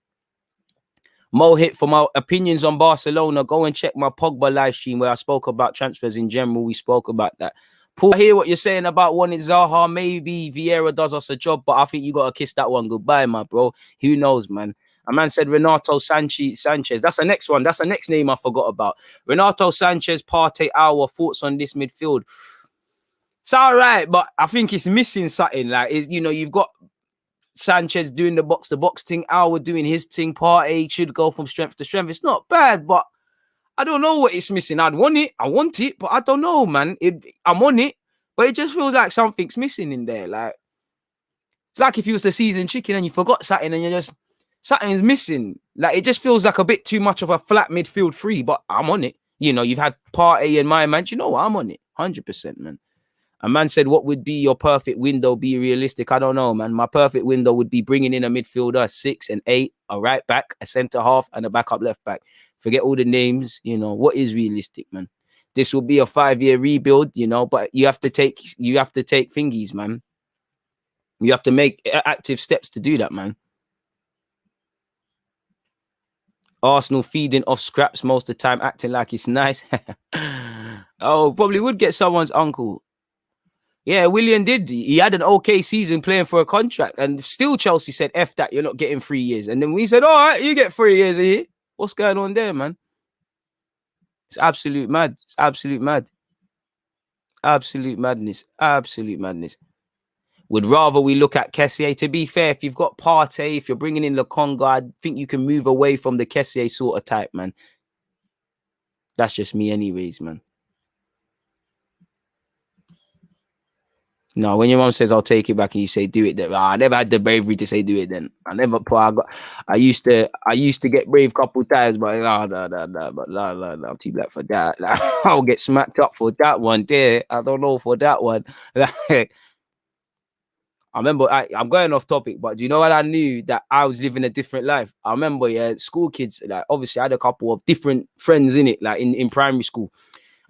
Mo hit for my opinions on Barcelona. Go and check my Pogba live stream where I spoke about transfers in general. We spoke about that. Paul, I hear what you're saying about wanting Zaha. Maybe Vieira does us a job, but I think you got to kiss that one goodbye, my bro. Who knows, man? A man said Renato Sanchez. That's the next one. That's the next name I forgot about. Renato Sanchez, Partey, Aouar. Thoughts on this midfield? It's all right, but I think it's missing something. Like, you know, you've got Sanchez doing the box-to-box thing, Aouar doing his thing. Partey should go from strength to strength. It's not bad, but I don't know what it's missing. I want it, but I don't know, man. I'm on it, but it just feels like something's missing in there. Like, it's like if you was the seasoned chicken and you forgot something and you're just... something's missing. Like, it just feels like a bit too much of a flat midfield three, but I'm on it. You know, you've had Partey in my mind. You know what? I'm on it. 100%, man. A man said, what would be your perfect window? Be realistic. I don't know, man. My perfect window would be bringing in a midfielder, 6 and 8, a right back, a centre half, and a backup left back. Forget all the names. You know, what is realistic, man? This will be a 5-year rebuild, you know, but you have to take thingies, man. You have to make active steps to do that, man. Arsenal feeding off scraps most of the time, acting like it's nice. Oh, probably would get someone's uncle. Yeah, Willian did. He had an okay season playing for a contract, and still Chelsea said, F that, you're not getting 3 years. And then we said, all right, you get 3 years here. What's going on there, man? It's absolute mad. It's absolute mad. Absolute madness. Absolute madness. Would rather we look at Kessié. To be fair, if you've got Partey, if you're bringing in Lokonga, I think you can move away from the Kessié sort of type, man. That's just me anyways, man. No, when your mom says I'll take it back and you say do it, then I never had the bravery to say do it. Then I used to get brave a couple times, but no, I'm too black for that. Like, I'll get smacked up for that one. There, I don't know for that one. I remember I'm going off topic, but do you know what I knew? That I was living a different life. I remember, yeah, school kids. Like obviously, I had a couple of different friends in it, like in primary school.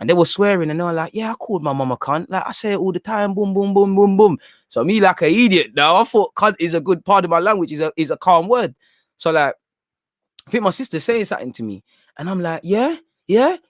And they were swearing and they were like, yeah, I called my mum a cunt. Like, I say it all the time, boom, boom, boom, boom, boom. So me like an idiot now, I thought cunt is a good part of my language, is a calm word. So like, I think my sister's saying something to me. And I'm like, yeah,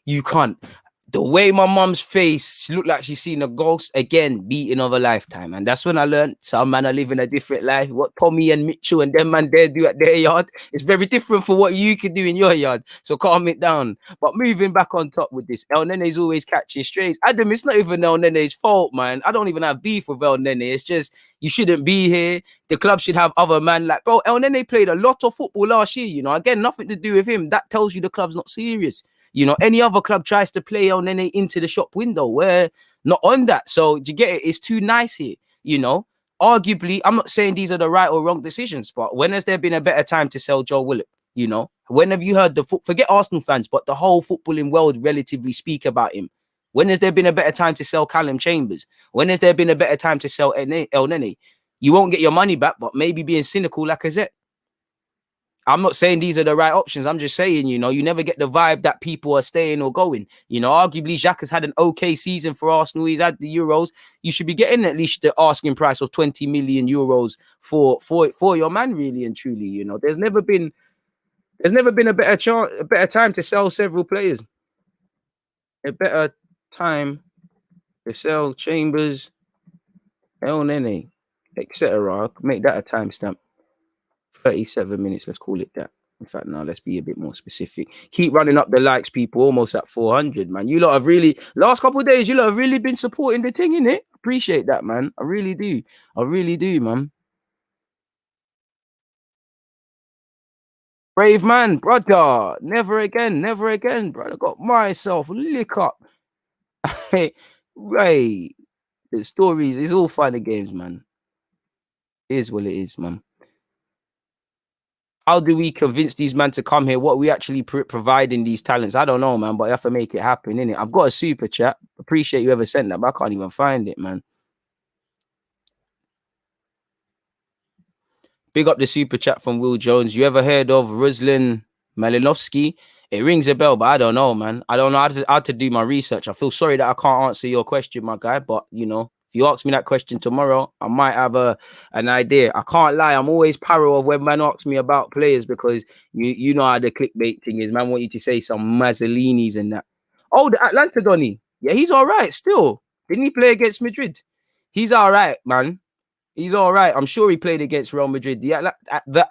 you can't. The way my mum's face, she looked like she's seen a ghost again, beating of a lifetime. And that's when I learned some man are living a different life. What Tommy and Mitchell and them man there do at their yard is very different for what you can do in your yard. So calm it down. But moving back on top with this, ELNENY's always catching strays. Adam, it's not even ELNENY's fault, man. I don't even have beef with ELNENY. It's just, you shouldn't be here. The club should have other man. Like, bro, ELNENY played a lot of football last year, you know. Again, nothing to do with him. That tells you the club's not serious. You know, any other club tries to play ELNENY into the shop window. We're not on that. So, do you get it? It's too nice here. You know, arguably, I'm not saying these are the right or wrong decisions, but when has there been a better time to sell Joe Willock? You know, when have you heard forget Arsenal fans, but the whole footballing world relatively speak about him? When has there been a better time to sell Callum Chambers? When has there been a better time to sell ELNENY? You won't get your money back, but maybe being cynical, like I said. I'm not saying these are the right options. I'm just saying, you know, you never get the vibe that people are staying or going. You know, arguably, Xhaka has had an okay season for Arsenal. He's had the Euros. You should be getting at least the asking price of 20 million euros for your man, really and truly. You know, there's never been a better time to sell several players. A better time to sell Chambers, ELNENY, etc. Make that a timestamp. 37 minutes, let's call it that. In fact, now let's be a bit more specific. Keep running up the likes, people. Almost at 400, man. You lot have really, last couple of days, you lot have really been supporting the thing, innit? Appreciate that, man. I really do. I really do, man. Brave man, brother. Never again, brother. Got myself lick up. Right. The stories, it's all fun and games, man. It is what it is, man. How do we convince these men to come here? What are we actually providing these talents? I don't know, man, but you have to make it happen, innit? I've got a super chat. Appreciate you ever sent that, but I can't even find it, man. Big up the super chat from Will Jones. You ever heard of Ruslan Malinovsky? It rings a bell, but I don't know, man. I don't know how to do my research. I feel sorry that I can't answer your question, my guy, but, you know, if you ask me that question tomorrow, I might have an idea. I can't lie. I'm always paro of when man asks me about players because you know how the clickbait thing is. Man want you to say some Mazzolinis and that. Oh, the Atlanta Donny. Yeah, he's all right still. Didn't he play against Madrid? He's all right, man. He's all right. I'm sure he played against Real Madrid. The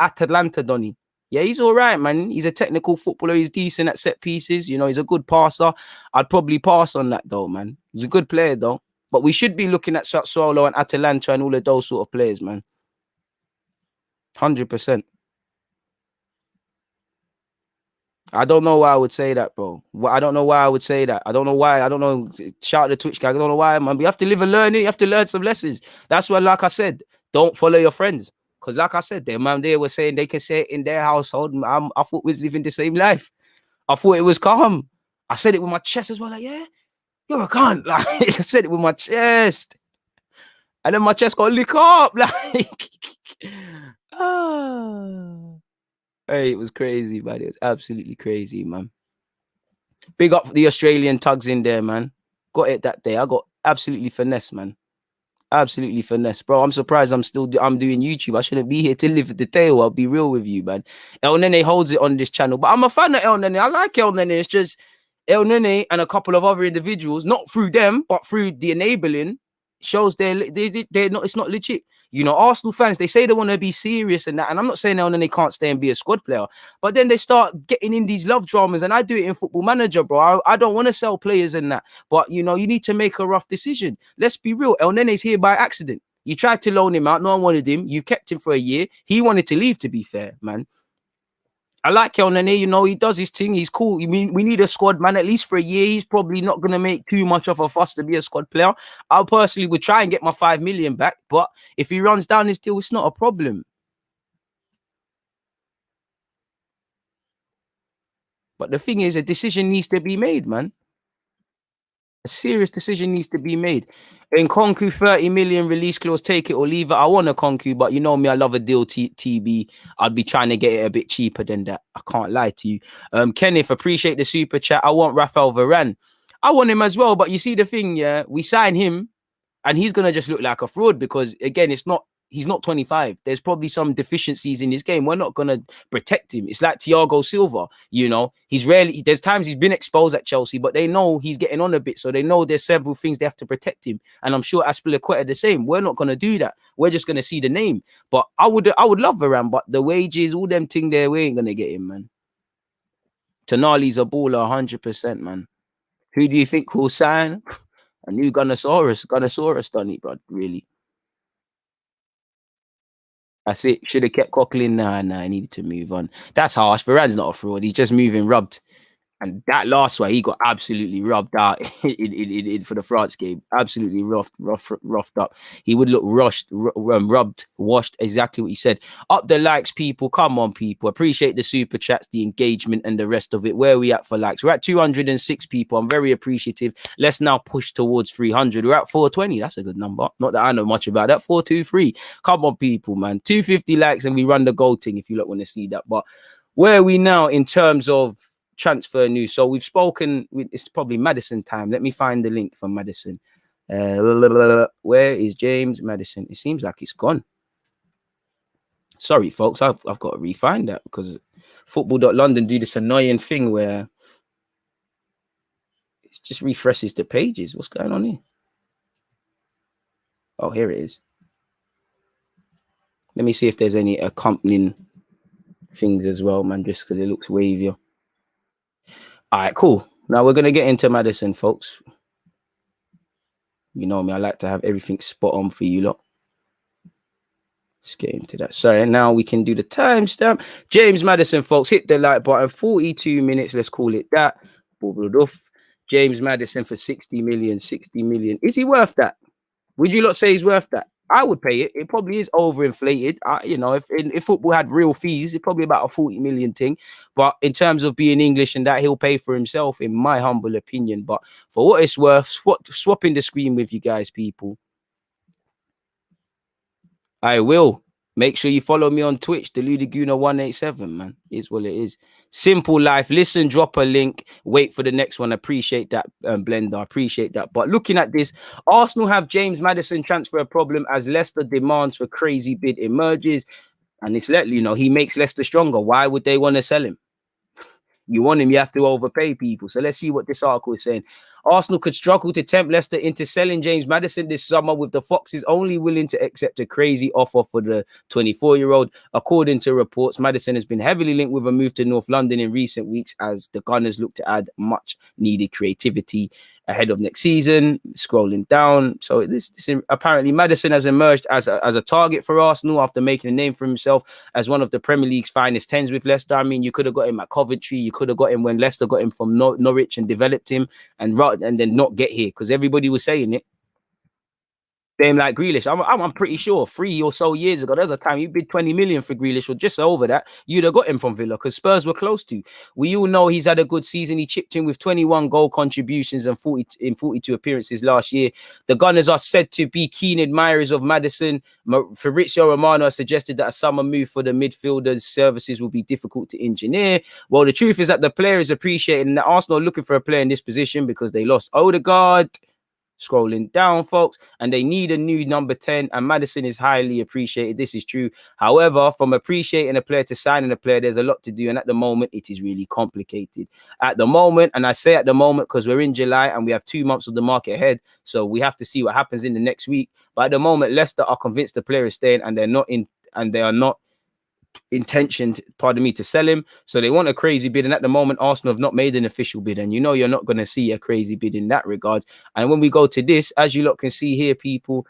Atlanta Donny. Yeah, he's all right, man. He's a technical footballer. He's decent at set pieces. You know, he's a good passer. I'd probably pass on that, though, man. He's a good player, though. But we should be looking at Sassuolo and Atalanta and all of those sort of players, man. 100%. I don't know why I would say that, bro. I don't know why I would say that. I don't know why. I don't know. Shout out the Twitch guy. I don't know why, man. But you have to live and learn it. You have to learn some lessons. That's why, like I said, don't follow your friends. Because like I said, their man there was saying they can say it in their household. I thought we was living the same life. I thought it was calm. I said it with my chest as well. Like, yeah, you're a cunt. Like, I said it with my chest. And then my chest got lick up. Like, Hey, it was crazy, man. It was absolutely crazy, man. Big up the Australian tugs in there, man. Got it that day. I got absolutely finesse, man. Absolutely finesse, bro. I'm surprised I'm doing YouTube. I shouldn't be here to live the tale. I'll be real with you, man. ELNENY holds it on this channel, but I'm a fan of ELNENY. I like ELNENY. It's just ELNENY and a couple of other individuals, not through them, but through the enabling, shows they're not. It's not legit. You know, Arsenal fans, they say they want to be serious and that, and I'm not saying ELNENY can't stay and be a squad player, but then they start getting in these love dramas, and I do it in Football Manager, bro. I don't want to sell players and that, but you know, you need to make a rough decision. Let's be real. ELNENY's here by accident. You tried to loan him out. No one wanted him. You kept him for a year. He wanted to leave, to be fair, man. I like ELNENY, you know, he does his thing. He's cool. I mean, we need a squad man at least for a year. He's probably not going to make too much of a fuss to be a squad player. I personally would try and get my 5 million back, but if he runs down his deal, it's not a problem. But the thing is, a decision needs to be made, man. A serious decision needs to be made. In Konku, 30 million release clause, take it or leave it. I want a Konku, but you know me, I love a deal TB. I'd be trying to get it a bit cheaper than that. I can't lie to you. Kenneth, appreciate the super chat. I want Rafael Varane. I want him as well, but you see the thing, yeah, we sign him and he's gonna just look like a fraud because again, he's not 25. There's probably some deficiencies in his game. We're not gonna protect him. It's like Thiago Silva, you know. There's times he's been exposed at Chelsea, but they know he's getting on a bit, so they know there's several things they have to protect him. And I'm sure Aspilicueta the same. We're not gonna do that. We're just gonna see the name. But I would love Varane, but the wages, all them thing there, we ain't gonna get him, man. Tonali's a baller, 100%, man. Who do you think will sign? A new Gunnosaurus done it, bro. Really. That's it. Should have kept Coquelin. Nah, I needed to move on. That's harsh. Varane's not a fraud. He's just moving rubbed. And that last one, he got absolutely rubbed out for the France game. Absolutely roughed up. He would look rubbed, washed, exactly what he said. Up the likes, people. Come on, people. Appreciate the super chats, the engagement, and the rest of it. Where are we at for likes? We're at 206 people. I'm very appreciative. Let's now push towards 300. We're at 420. That's a good number. Not that I know much about that. 423. Come on, people, man. 250 likes, and we run the goal thing if you lot want to see that. But where are we now in terms of transfer news? So we've spoken with, it's probably Maddison time. Let me find the link for Maddison. Where is James Maddison? It seems like it's gone. Sorry, folks. I've got to refine that because football.london do this annoying thing where it just refreshes the pages. What's going on here? Oh, here it is. Let me see if there's any accompanying things as well, man, just because it looks wavier. All right, cool. Now we're going to get into Maddison, folks. You know me, I like to have everything spot on for you lot. Let's get into that. Sorry, now we can do the timestamp. James Maddison, folks, hit the like button. 42 minutes, let's call it that. James Maddison for 60 million. 60 million. Is he worth that? Would you lot say he's worth that? I would pay it. It probably is overinflated. You know, if football had real fees, it's probably about a 40 million thing. But in terms of being English and that, he'll pay for himself, in my humble opinion. But for what it's worth, swapping the screen with you guys, people. I will. Make sure you follow me on Twitch, Deluded Gooner 187, man. Is what it is. Simple life. Listen, drop a link. Wait for the next one. Appreciate that, Blender. Appreciate that. But looking at this, Arsenal have James Maddison transfer problem as Leicester demands for crazy bid emerges. And it's you know, he makes Leicester stronger. Why would they want to sell him? You want him, you have to overpay people. So let's see what this article is saying. Arsenal could struggle to tempt Leicester into selling James Maddison this summer, with the Foxes only willing to accept a crazy offer for the 24-year-old. According to reports, Maddison has been heavily linked with a move to North London in recent weeks as the Gunners look to add much needed creativity ahead of next season. Scrolling down, so this apparently Maddison has emerged as a target for Arsenal after making a name for himself as one of the Premier League's finest tens with Leicester. I mean, you could have got him at Coventry, you could have got him when Leicester got him from Norwich and developed him, and then not get here because everybody was saying it. Same like Grealish. I'm pretty sure 3 or so years ago, there's a time you bid 20 million for Grealish or just over that, you'd have got him from Villa because Spurs were close to. We all know he's had a good season. He chipped in with 21 goal contributions and 42 appearances last year. The Gunners are said to be keen admirers of Maddison. Fabrizio Romano has suggested that a summer move for the midfielders' services will be difficult to engineer. Well, the truth is that the player is appreciated and that Arsenal are looking for a player in this position because they lost Odegaard. Scrolling down, folks, and they need a new number 10, and Maddison is highly appreciated. This is true. However, from appreciating a player to signing a player, there's a lot to do, and at the moment, it is really complicated. At the moment, and I say at the moment because we're in July and we have 2 months of the market ahead, so we have to see what happens in the next week. But at the moment, Leicester are convinced the player is staying, and they are not intentioned, pardon me, to sell him. So they want a crazy bid, and at the moment Arsenal have not made an official bid, and you know you're not going to see a crazy bid in that regard. And when we go to this, as you lot can see here, people,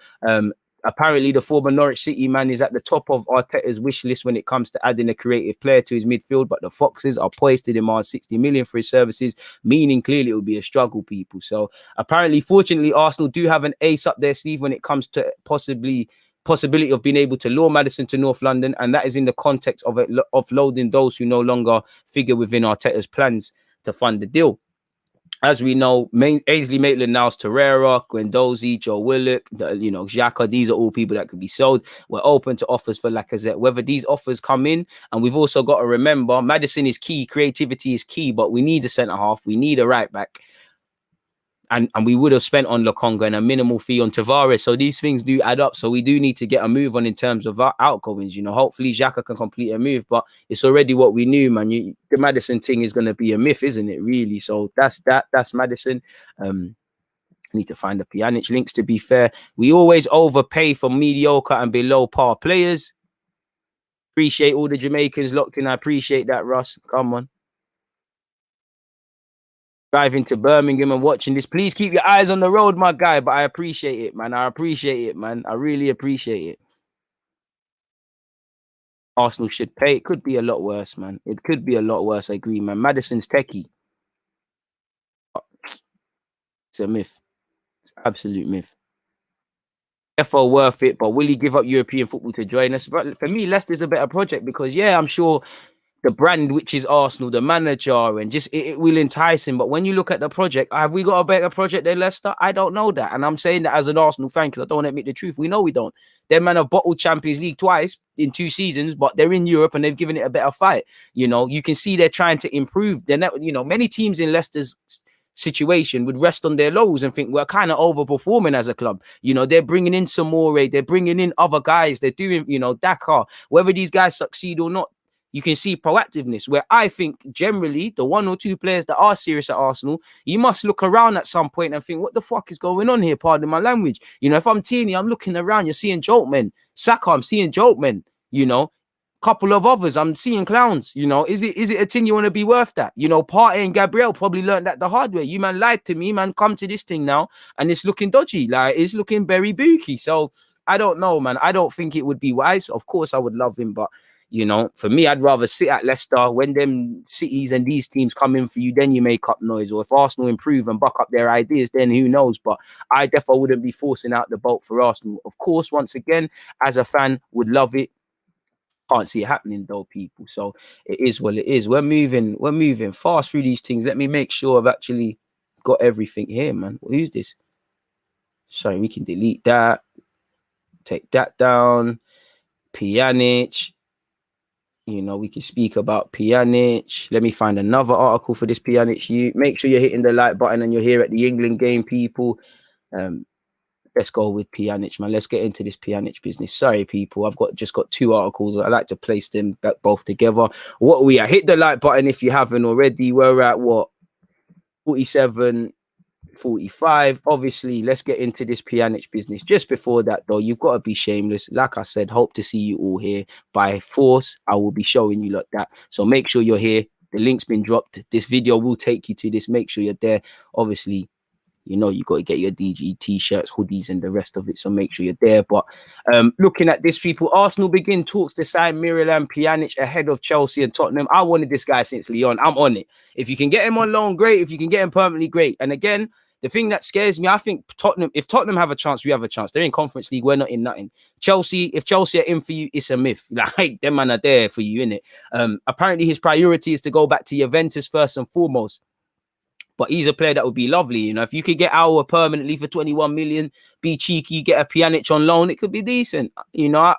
apparently the former Norwich City man is at the top of Arteta's wish list when it comes to adding a creative player to his midfield, but the Foxes are poised to demand 60 million for his services, meaning clearly it will be a struggle, people. So apparently, fortunately, Arsenal do have an ace up their sleeve when it comes to possibility of being able to lure Maddison to North London, and that is in the context of offloading those who no longer figure within Arteta's plans to fund the deal. As we know, Ainsley Maitland-Niles, Torreira, Guendouzi, Joe Willock, Xhaka, these are all people that could be sold. We're open to offers for Lacazette. Whether these offers come in, and we've also got to remember, Maddison is key, creativity is key, but we need a centre-half, we need a right-back. And we would have spent on Lokonga and a minimal fee on Tavares. So these things do add up. So we do need to get a move on in terms of our outgoings. Hopefully Xhaka can complete a move, but it's already what we knew, man. The Maddison thing is going to be a myth, isn't it, really? So that's Maddison. Need to find the Pjanic links, to be fair. We always overpay for mediocre and below par players. Appreciate all the Jamaicans locked in. I appreciate that, Russ. Come on. Driving to Birmingham and watching this. Please keep your eyes on the road, my guy. But I appreciate it, man. I appreciate it, man. I really appreciate it. Arsenal should pay. It could be a lot worse, man. It could be a lot worse. I agree, man. Maddison's techie. It's a myth. It's an absolute myth. FO worth it, but will he give up European football to join us? But for me, Leicester's a better project because, yeah, I'm sure the brand, which is Arsenal, the manager, and just it will entice him. But when you look at the project, have we got a better project than Leicester? I don't know that. And I'm saying that as an Arsenal fan because I don't want to admit the truth. We know we don't. Them man have bottled Champions League twice in 2 seasons, but they're in Europe and they've given it a better fight. You can see they're trying to improve. They're not, many teams in Leicester's situation would rest on their laurels and think we're kind of overperforming as a club. They're bringing in Samore, they're bringing in other guys, they're doing, Dakar. Whether these guys succeed or not, you can see proactiveness, where I think generally the 1 or 2 players that are serious at Arsenal, you must look around at some point and think, what the fuck is going on here? Pardon my language. If I'm Tierney, I'm looking around, you're seeing jokemen. Saka, I'm seeing jokemen. Couple of others, I'm seeing clowns. Is it a thing you want to be worth that? Partey and Gabriel probably learned that the hard way. You man lied to me, man. Come to this thing now, and it's looking dodgy. Like it's looking very booky. So I don't know, man. I don't think it would be wise. Of course, I would love him, but for me, I'd rather sit at Leicester when them cities and these teams come in for you, then you make up noise. Or if Arsenal improve and buck up their ideas, then who knows? But I definitely wouldn't be forcing out the boat for Arsenal. Of course, once again, as a fan, would love it. Can't see it happening though, people. So it is what it is. We're moving fast through these things. Let me make sure I've actually got everything here, man. Who's this? Sorry, we can delete that. Take that down. Pjanic. We can speak about Pjanic. Let me find another article for this Pjanic. You make sure you're hitting the like button and you're here at the England game, people. Let's go with Pjanic, man. Let's get into this Pjanic business. Sorry, people. I've just got 2 articles. I like to place them both together. What are we at? Hit the like button if you haven't already. We're at what? 47, 45. Obviously, let's get into this Pjanic business. Just before that, though, you've got to be shameless. Like I said, hope to see you all here. By force, I will be showing you like that. So make sure you're here. The link's been dropped. This video will take you to this. Make sure you're there. Obviously, you got to get your DG t-shirts, hoodies, and the rest of it. So make sure you're there. But looking at this, people, Arsenal begin talks to sign Miralem Pjanic ahead of Chelsea and Tottenham. I wanted this guy since Lyon. I'm on it. If you can get him on loan, great. If you can get him permanently, great. And again, The thing that scares me, I think Tottenham, if Tottenham have a chance, we have a chance. They're in Conference League, we're not in nothing. Chelsea, if Chelsea are in for you, it's a myth. Like, them man are there for you, innit? Apparently his priority is to go back to Juventus first and foremost. But he's a player that would be lovely. You know, if you could get Aouar permanently for 21 million, be cheeky, get a Pjanic on loan, it could be decent. You know,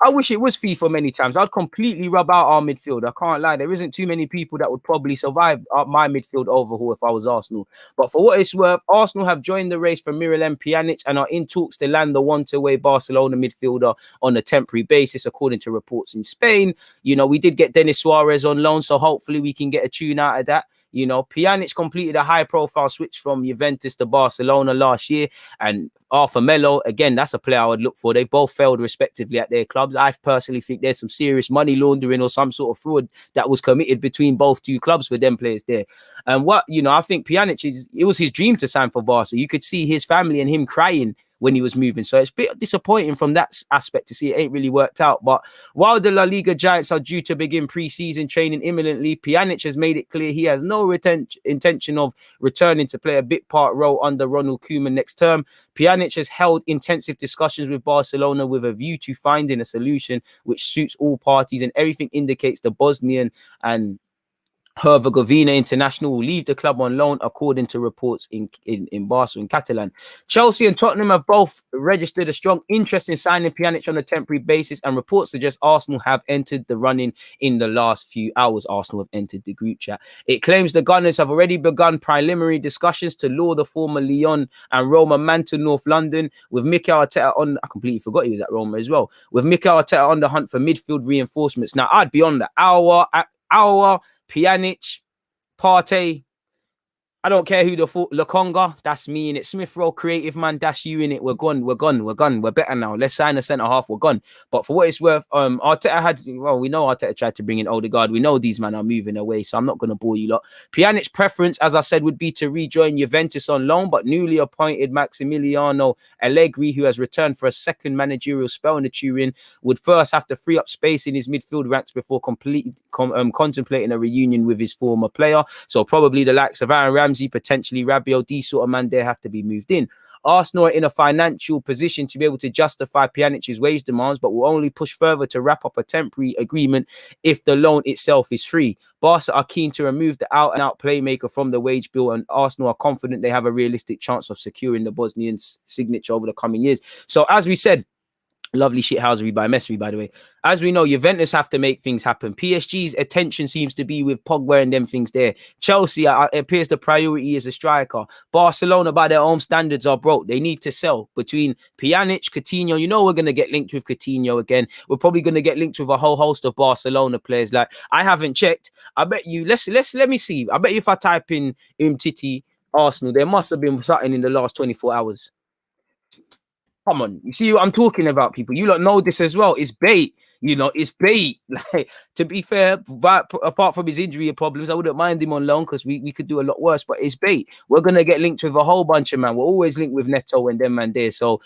I wish it was FIFA many times. I'd completely rub out our midfield. I can't lie. There isn't too many people that would probably survive my midfield overhaul if I was Arsenal. But for what it's worth, Arsenal have joined the race for Miralem Pjanic and are in talks to land the one-to-way Barcelona midfielder on a temporary basis, according to reports in Spain. You know, we did get Denis Suarez on loan, so hopefully we can get a tune out of that. You know, Pjanic completed a high-profile switch from Juventus to Barcelona last year, and Arthur Melo, again, that's a player I would look for. They both failed respectively at their clubs. I personally think there's some serious money laundering or some sort of fraud that was committed between both two clubs for them players there. And what, you know, I think Pjanic, it was his dream to sign for Barca. You could see his family and him crying when he was moving. So it's a bit disappointing from that aspect to see it ain't really worked out. But while the La Liga giants are due to begin pre-season training imminently, Pjanic has made it clear he has no intention of returning to play a bit part role under Ronald Koeman next term. Pjanic has held intensive discussions with Barcelona with a view to finding a solution which suits all parties, and everything indicates the Bosnian and Herzegovina international will leave the club on loan, according to reports in Barca and Catalan. Chelsea and Tottenham have both registered a strong interest in signing Pjanic on a temporary basis, and reports suggest Arsenal have entered the running in the last few hours. Arsenal have entered the group chat. It claims the Gunners have already begun preliminary discussions to lure the former Lyon and Roma man to North London, with Mikel Arteta on. I completely forgot he was at Roma as well. With Mikel Arteta on the hunt for midfield reinforcements. Now, I'd be on the Aouar, Pjanic, Partey. I don't care who the Lokonga, that's me in it. Smith Rowe, creative man, that's you in it. We're gone. We're better now. Let's sign a centre half. We're gone. But for what it's worth, Arteta had, well, we know Arteta tried to bring in Odegaard. We know these men are moving away, so I'm not going to bore you lot. Pjanic's preference, as I said, would be to rejoin Juventus on loan, but newly appointed Maximiliano Allegri, who has returned for a second managerial spell in the Turin, would first have to free up space in his midfield ranks before contemplating a reunion with his former player. So probably the likes of Aaron Ramsey, potentially Rabiot, these sort of man there have to be moved in. Arsenal are in a financial position to be able to justify Pjanic's wage demands, but will only push further to wrap up a temporary agreement if the loan itself is free. Barca are keen to remove the out-and-out playmaker from the wage bill, and Arsenal are confident they have a realistic chance of securing the Bosnian's signature over the coming years. So as we said, lovely shithousery by Messi, by the way. As we know, Juventus have to make things happen. PSG's attention seems to be with Pogba and them things there. Chelsea, it appears the priority is a striker. Barcelona, by their own standards, are broke. They need to sell. Between Pjanic, Coutinho, you know we're going to get linked with Coutinho again. We're probably going to get linked with a whole host of Barcelona players. Like, I haven't checked. I bet you, let me see. I bet you if I type in Umtiti, Arsenal, there must have been something in the last 24 hours. Come on, you see what I'm talking about, people. You lot know this as well. It's bait, you know. It's bait. Like, to be fair, but apart from his injury problems, I wouldn't mind him on loan because we could do a lot worse. But it's bait. We're gonna get linked with a whole bunch of man. We're always linked with Neto and them man there. So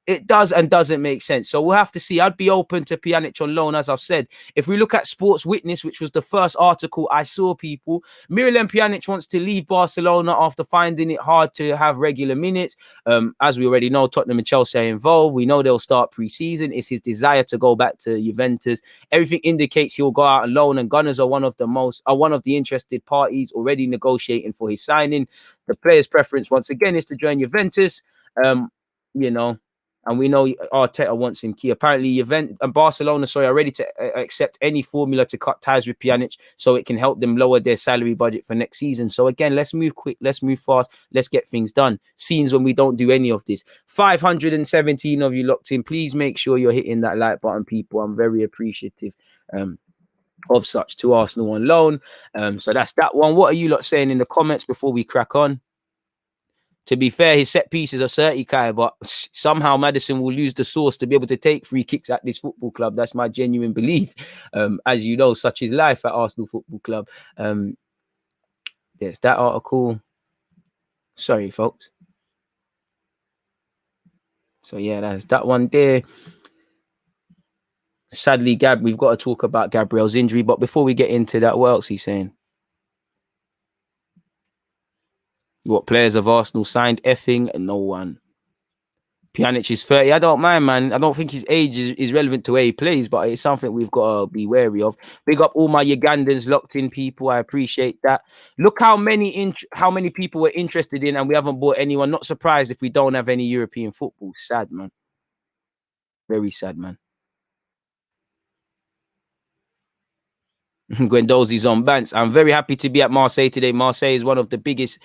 it does and doesn't make sense. So we'll have to see. I'd be open to Pjanic on loan, as I've said. If we look at Sports Witness, which was the first article I saw, people, Miralem Pjanic wants to leave Barcelona after finding it hard to have regular minutes. As we already know, Tottenham and Chelsea are involved. We know they'll start pre-season. It's his desire to go back to Juventus. Everything indicates he'll go out on loan, and Gunners are one of the interested parties already negotiating for his signing. The player's preference, once again, is to join Juventus. You know. And we know Arteta wants him key. Apparently, Juventus and Barcelona, are ready to accept any formula to cut ties with Pjanic so it can help them lower their salary budget for next season. So again, let's move quick, let's move fast, let's get things done. Scenes when we don't do any of this. 517 of you locked in. Please make sure you're hitting that like button, people. I'm very appreciative of such to Arsenal on loan. So that's that one. What are you lot saying in the comments before we crack on? To be fair, his set pieces are 30, Kai, but somehow Maddison will use the sauce to be able to take free kicks at this football club. That's my genuine belief. As you know, such is life at Arsenal Football Club. There's that article. Sorry, folks. So, yeah, that's that one there. Sadly, we've got to talk about Gabriel's injury. But before we get into that, what else he's saying? What players of Arsenal signed? Effing no one. Pjanic is 30. I don't mind, man. I don't think his age is relevant to where he plays, but it's something we've got to be wary of. Big up all my Ugandans, locked in people. I appreciate that. Look how many people were interested in, and we haven't bought anyone. Not surprised if we don't have any European football. Sad, man. Very sad, man. Guendouzi's on Bants. I'm very happy to be at Marseille today. Marseille is one of the biggest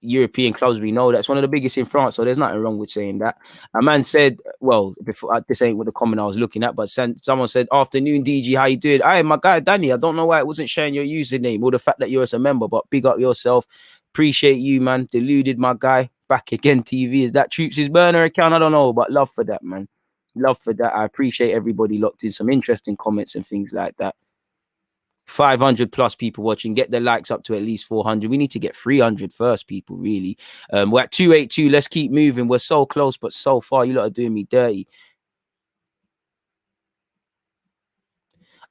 European clubs we know. That's one of the biggest in France, so there's nothing wrong with saying that. A man said, well, before this ain't what the comment I was looking at, but someone said, afternoon DG, how you doing? Hi, my guy Danny, I don't know why it wasn't sharing your username or the fact that you're a member, but big up yourself. Appreciate you, man. Deluded, my guy. Back again TV. Is that Troops' burner account? I don't know, but love for that, man. Love for that. I appreciate everybody locked in. Some interesting comments and things like that. 500 plus people watching. Get the likes up to at least 400. We need to get 300 first, people, really. We're at 282. Let's keep moving. We're so close, but so far. You lot are doing me dirty.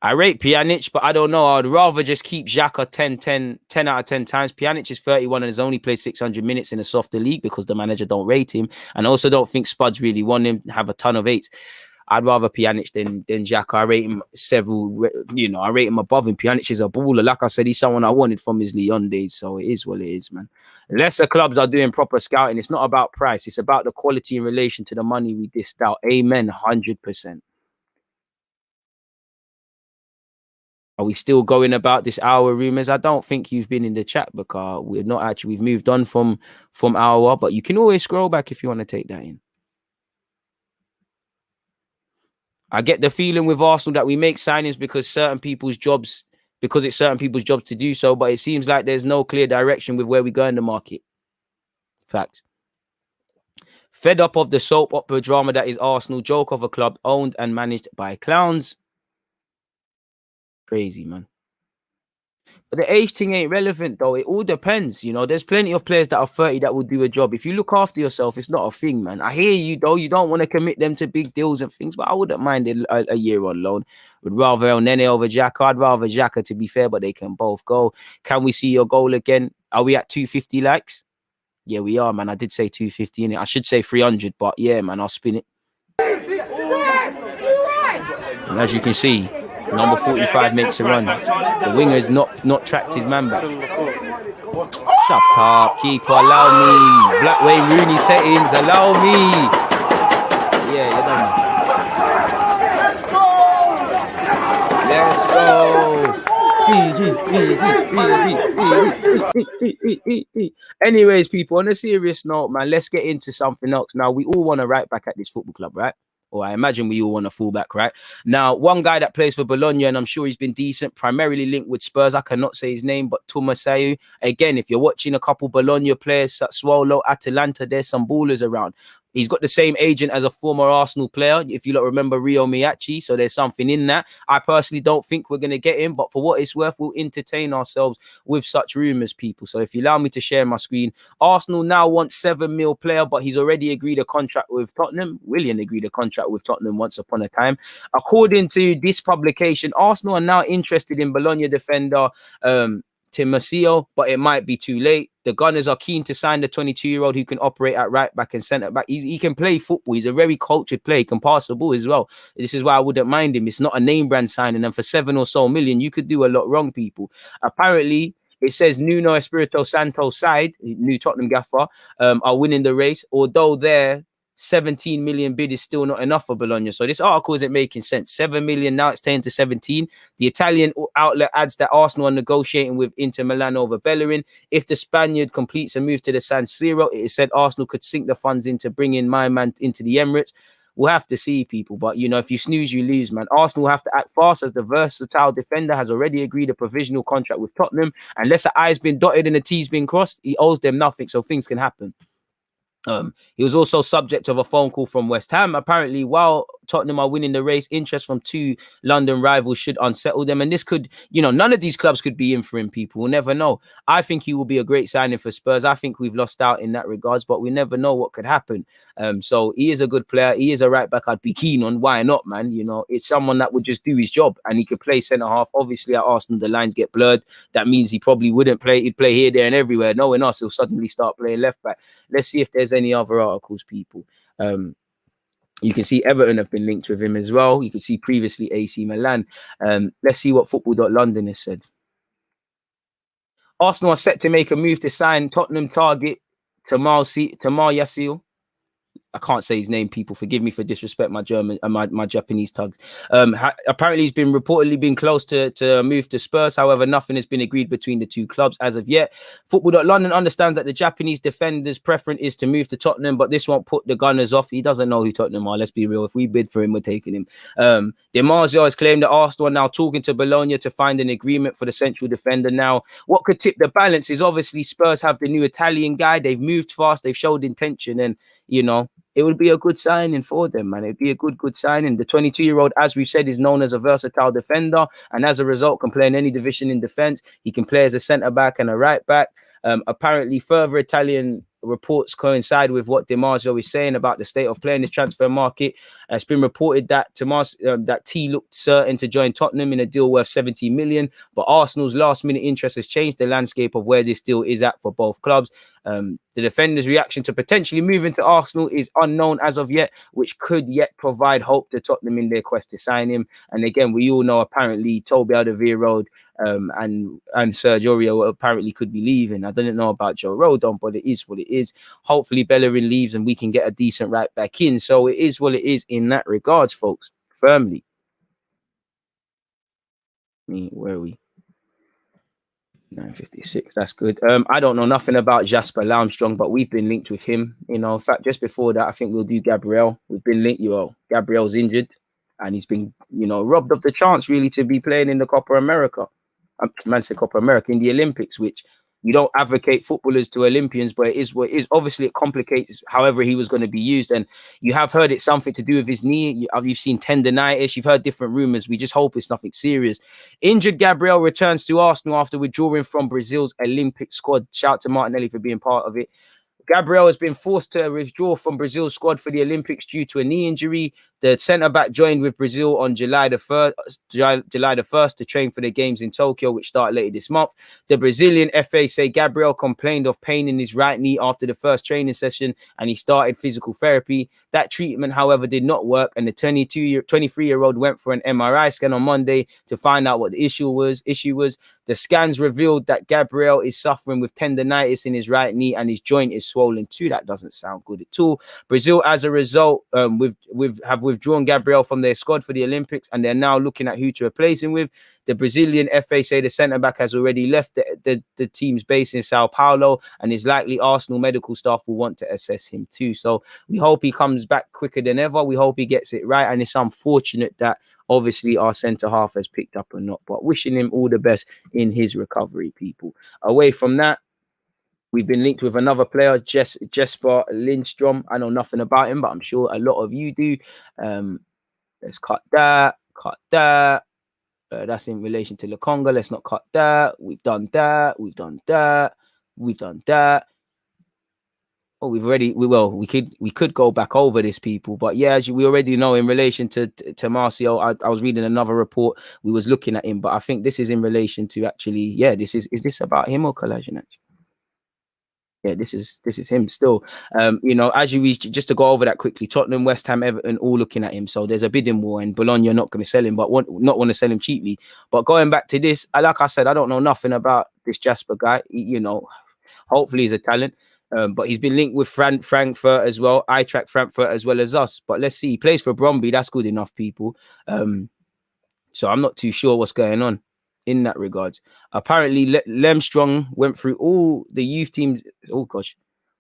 I rate Pjanic, but I don't know. I'd rather just keep Xhaka 10 out of 10 times. Pjanic is 31 and has only played 600 minutes in a softer league because the manager don't rate him. And I also don't think Spuds really want him to have a ton of 8s. I'd rather Pjanic than Xhaka. I rate him I rate him above him. Pjanic is a baller. Like I said, he's someone I wanted from his Lyon days. So it is what it is, man. Lesser clubs are doing proper scouting. It's not about price. It's about the quality in relation to the money we dished out. Amen. 100%. Are we still going about this hour rumors? I don't think you've been in the chat because we're not actually. We've moved on from hour, but you can always scroll back if you want to take that in. I get the feeling with Arsenal that we make signings because it's certain people's jobs to do so, but it seems like there's no clear direction with where we go in the market. Fact. Fed up of the soap opera drama that is Arsenal, joke of a club owned and managed by clowns. Crazy, man. But the age thing ain't relevant, though. It all depends, you know. There's plenty of players that are 30 that will do a job. If you look after yourself, it's not a thing, man. I hear you, though. You don't want to commit them to big deals and things, but I wouldn't mind a year on loan. Would rather ELNENY over Xhaka. I'd rather Xhaka, to be fair, but they can both go. Can we see your goal again? Are we at 250 likes? Yeah, we are, man. I did say 250 in it. I should say 300, but yeah, man, I'll spin it. And as you can see, number 45 makes a run. The winger's not tracked his man back. Shut up, keeper. Allow me. Black Wayne Rooney settings. Allow me. Yeah, you're done. Let's go. Anyways, people, on a serious note, man, let's get into something else. Now, we all want to write back at this football club, right? Or I imagine we all want to fall back, right? Now, one guy that plays for Bologna, and I'm sure he's been decent, primarily linked with Spurs. I cannot say his name, but Tomiyasu. Again, if you're watching a couple Bologna players, Sassuolo, Atalanta, there's some ballers around. He's got the same agent as a former Arsenal player, if you don't remember Rio Miyachi, so there's something in that. I personally don't think we're going to get him, but for what it's worth, we'll entertain ourselves with such rumours, people. So if you allow me to share my screen, Arsenal now wants 7 mil player, but he's already agreed a contract with Tottenham. Willian agreed a contract with Tottenham once upon a time. According to this publication, Arsenal are now interested in Bologna defender Tomiyasu, but it might be too late. The Gunners are keen to sign the 22-year-old who can operate at right back and centre back. He can play football. He's a very cultured player. He can pass the ball as well. This is why I wouldn't mind him. It's not a name brand signing, and for 7 or so million, you could do a lot wrong, people. Apparently, it says Nuno Espirito Santo's side, new Tottenham gaffer, are winning the race, although their 17 million bid is still not enough for Bologna. So this article isn't making sense. 7 million, now it's 10 to 17. The Italian outlet adds that Arsenal are negotiating with Inter Milan over Bellerin. If the Spaniard completes a move to the San Siro, it is said Arsenal could sink the funds into bringing my man into the Emirates. We'll have to see, people. But, you know, if you snooze, you lose, man. Arsenal will have to act fast as the versatile defender has already agreed a provisional contract with Tottenham. Unless the I's been dotted and the T's been crossed, he owes them nothing, so things can happen. He was also subject of a phone call from West Ham. Apparently, while Tottenham are winning the race. Interest from 2 London rivals should unsettle them. And this could, you know, none of these clubs could be in for him, people. We'll never know. I think he will be a great signing for Spurs. I think we've lost out in that regards, but we never know what could happen. So he is a good player. He is a right back I'd be keen on. Why not, man? You know, it's someone that would just do his job, and he could play centre half. Obviously, at Arsenal, the lines get blurred. That means he probably wouldn't play. He'd play here, there, and everywhere. Knowing us, he'll suddenly start playing left back. Let's see if there's any other articles, people. You can see Everton have been linked with him as well. You can see previously AC Milan. Let's see what Football.London has said. Arsenal are set to make a move to sign Tottenham target Tomiyasu. I can't say his name, people. Forgive me for disrespect my German and my Japanese tugs. Apparently, he's been reportedly been close to move to Spurs. However, nothing has been agreed between the 2 clubs as of yet. Football.London understands that the Japanese defender's preference is to move to Tottenham, but this won't put the Gunners off. He doesn't know who Tottenham are. Let's be real. If we bid for him, we're taking him. DiMarzio has claimed that Arsenal are now talking to Bologna to find an agreement for the central defender. Now, what could tip the balance is obviously Spurs have the new Italian guy. They've moved fast. They've showed intention, and you know, it would be a good signing for them, man. It'd be a good signing. The 22-year-old, as we've said, is known as a versatile defender, and as a result, can play in any division in defense. He can play as a centre-back and a right-back. Apparently, further Italian reports coincide with what DiMarzio is saying about the state of play in this transfer market. It's been reported that that T looked certain to join Tottenham in a deal worth 70 million, but Arsenal's last-minute interest has changed the landscape of where this deal is at for both clubs. The defender's reaction to potentially moving to Arsenal is unknown as of yet, which could yet provide hope to Tottenham in their quest to sign him. And again, we all know apparently Toby Alderweireld and Sergio Aurier apparently could be leaving. I don't know about Joe Rodon, but it is what it is. Hopefully Bellerin leaves and we can get a decent right back in. So it is what it is in that regards, folks. Firmly. Where are we? 9:56. That's good. I don't know nothing about Jesper Lindstrom, but we've been linked with him. You know, in fact, just before that, I think we'll do Gabriel. We've been linked. Gabriel's injured, and he's been, you know, robbed of the chance really to be playing in the Copa America. Copa America in the Olympics, which you don't advocate footballers to Olympians, but it is what it is. Obviously, it complicates however he was going to be used. And you have heard it's something to do with his knee. You've seen tendonitis. You've heard different rumors. We just hope it's nothing serious. Injured Gabriel returns to Arsenal after withdrawing from Brazil's Olympic squad. Shout out to Martinelli for being part of it. Gabriel has been forced to withdraw from Brazil's squad for the Olympics due to a knee injury. The centre-back joined with Brazil on July the 1st to train for the games in Tokyo, which start later this month. The Brazilian FA say Gabriel complained of pain in his right knee after the first training session, and he started physical therapy. That treatment, however, did not work, and the 23-year-old went for an MRI scan on Monday to find out what the issue was. The scans revealed that Gabriel is suffering with tendonitis in his right knee, and his joint is swollen too. That doesn't sound good at all. Brazil, as a result, have withdrawn Gabriel from their squad for the Olympics, and they're now looking at who to replace him with. The Brazilian FA say the centre-back has already left the team's base in Sao Paulo, and it's likely Arsenal medical staff will want to assess him too. So we hope he comes back quicker than ever. We hope he gets it right, and it's unfortunate that obviously our centre-half has picked up or not, but wishing him all the best in his recovery, people. Away from that, we've been linked with another player, Jesper Lindstrom. I know nothing about him, but I'm sure a lot of you do. Let's cut that. That's in relation to Lukonga. Let's not cut that. We've done that. Oh, we could go back over this, people. But yeah, as we already know, in relation to Marcio, I was reading another report. We was looking at him, but I think this is in relation to actually, yeah, is this about him or KOLASINAC? Yeah, this is him still. You know, as you just to go over that quickly, Tottenham, West Ham, Everton, all looking at him. So there's a bidding war, and Bologna not going to sell him, but not want to sell him cheaply. But going back to this, like I said, I don't know nothing about this Jesper guy. You know, hopefully he's a talent. But he's been linked with Frankfurt as well, Eintracht Frankfurt as well as us. But let's see, he plays for Bromby. That's good enough, people. So I'm not too sure what's going on in that regards. Apparently, Lemstrong went through all the youth teams.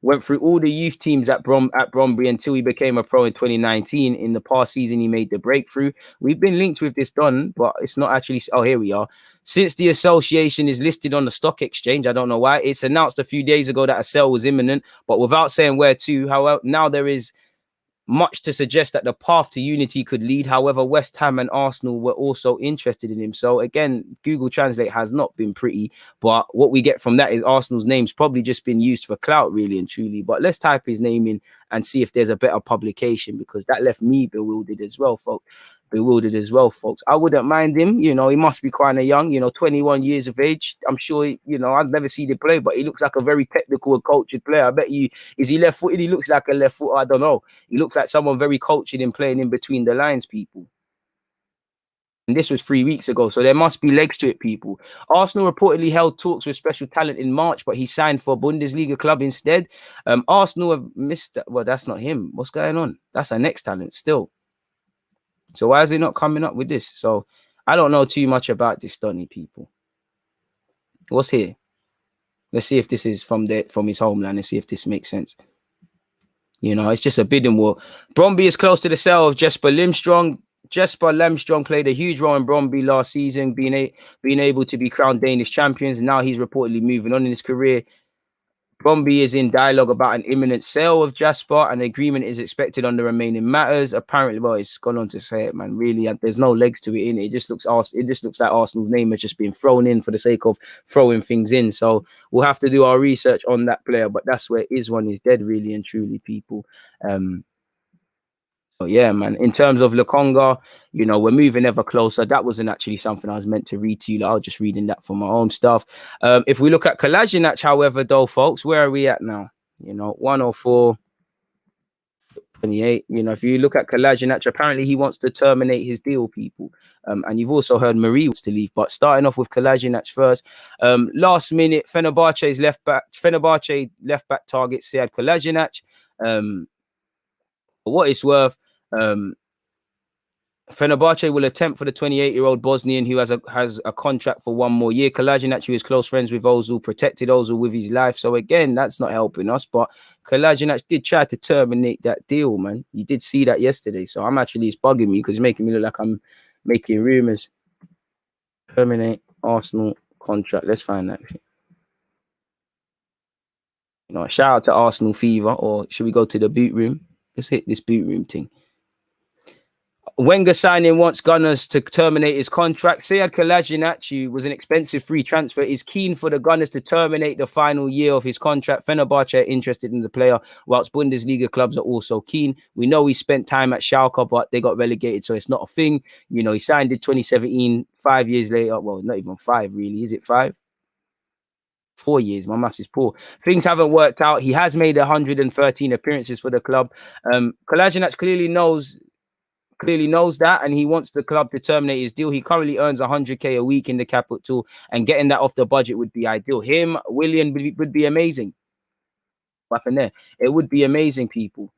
Went through all the youth teams at Bromby until he became a pro in 2019. In the past season, he made the breakthrough. We've been linked with this Don, but it's not actually. Oh, here we are. Since the association is listed on the stock exchange, I don't know why. It's announced a few days ago that a sale was imminent, but without saying where to. However, now there is much to suggest that the path to unity could lead. However, West Ham and Arsenal were also interested in him. So again, Google Translate has not been pretty, but what we get from that is Arsenal's name's probably just been used for clout, really and truly. But let's type his name in and see if there's a better publication, because that left me bewildered as well, folks. I wouldn't mind him. You know, he must be kind of young, you know, 21 years of age. I'm sure, you know, I've never seen him play, but he looks like a very technical and cultured player. I bet you, is he left-footed? He looks like a left footer. I don't know. He looks like someone very cultured and playing in between the lines, people. And this was 3 weeks ago, so there must be legs to it, people. Arsenal reportedly held talks with special talent in March, but he signed for a Bundesliga club instead. Arsenal have missed... Well, that's not him. What's going on? That's our next talent still. So why is he not coming up with this? So I don't know too much about this Donny, people. What's here? Let's see if this is from his homeland and see if this makes sense. You know, it's just a bidding war. Bromby is close to the sale of Jesper Limstrong. Jesper Limstrong played a huge role in Bromby last season, being able to be crowned Danish champions. And now he's reportedly moving on in his career. Bromby is in dialogue about an imminent sale of Jasper, and the agreement is expected on the remaining matters. Apparently, well, it's gone on to say it, man. Really, there's no legs to it. In it just looks like Arsenal's name has just been thrown in for the sake of throwing things in. So we'll have to do our research on that player. But that's where his one is dead, really and truly, people. So yeah, man. In terms of Lokonga, you know, we're moving ever closer. That wasn't actually something I was meant to read to you. I was just reading that for my own stuff. If we look at KOLASINAC, however, though, folks, where are we at now? You know, 104, 28. You know, if you look at KOLASINAC, apparently he wants to terminate his deal, people. And you've also heard Marie wants to leave. But starting off with KOLASINAC first, last minute, Fenerbahce's left back target Sead KOLASINAC. For what it's worth, Fenerbahce will attempt for the 28-year-old Bosnian who has a contract for 1 more year. KOLASINAC, who is close friends with Ozil, protected Ozil with his life. So again, that's not helping us. But KOLASINAC did try to terminate that deal, man. You did see that yesterday. So it's bugging me because it's making me look like I'm making rumours. Terminate Arsenal contract. Let's find that. You know, shout out to Arsenal Fever, or should we go to the boot room? Let's hit this boot room thing. Wenger signing wants Gunners to terminate his contract. Sead KOLASINAC, who was an expensive free transfer, is keen for the Gunners to terminate the final year of his contract. Fenerbahce are interested in the player, whilst Bundesliga clubs are also keen. We know he spent time at Schalke, but they got relegated, so it's not a thing. You know, he signed in 2017, 5 years later. Well, not even 5, really. Is it 5? 4 years. My maths is poor. Things haven't worked out. He has made 113 appearances for the club. KOLASINAC clearly knows that, and he wants the club to terminate his deal. He currently earns 100k a week in the capital, and getting that off the budget would be ideal. Him, William would be amazing. Nothing there. It would be amazing, people.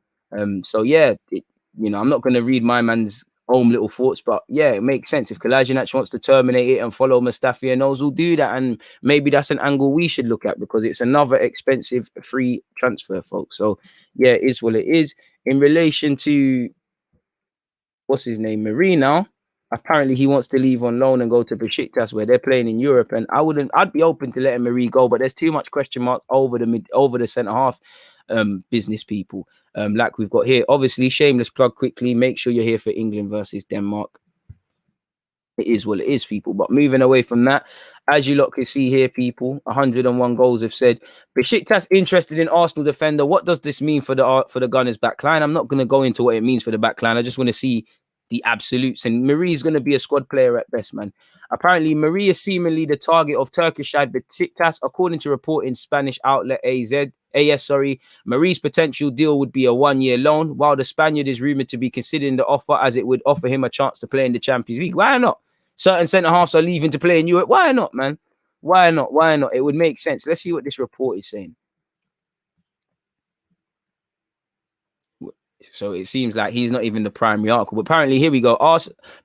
So yeah, you know, I'm not going to read my man's own little thoughts, but yeah, it makes sense. If KOLASINAC wants to terminate it and follow Mustafi and Ozil, do that, and maybe that's an angle we should look at, because it's another expensive free transfer, folks. So yeah, it is what it is. In relation to what's his name, Marino, apparently he wants to leave on loan and go to Besiktas, where they're playing in Europe. And I'd be open to letting Marie go, but there's too much question mark over the centre half business, people. Like we've got here. Obviously, shameless plug quickly. Make sure you're here for England versus Denmark. It is what it is, people. But moving away from that, as you lot can see here, people, 101 goals have said. Besiktas interested in Arsenal defender. What does this mean for the Gunners backline? I'm not going to go into what it means for the backline. I just want to see the absolutes. And Marie's going to be a squad player at best, man. Apparently, Marie is seemingly the target of Turkish side Besiktas, according to report in Spanish outlet AS. Marie's potential deal would be a 1-year loan, while the Spaniard is rumored to be considering the offer, as it would offer him a chance to play in the Champions League. Why not? Certain centre-halves are leaving to play in Europe. Why not, man? Why not? Why not? It would make sense. Let's see what this report is saying. So it seems like he's not even the primary article. But apparently, here we go.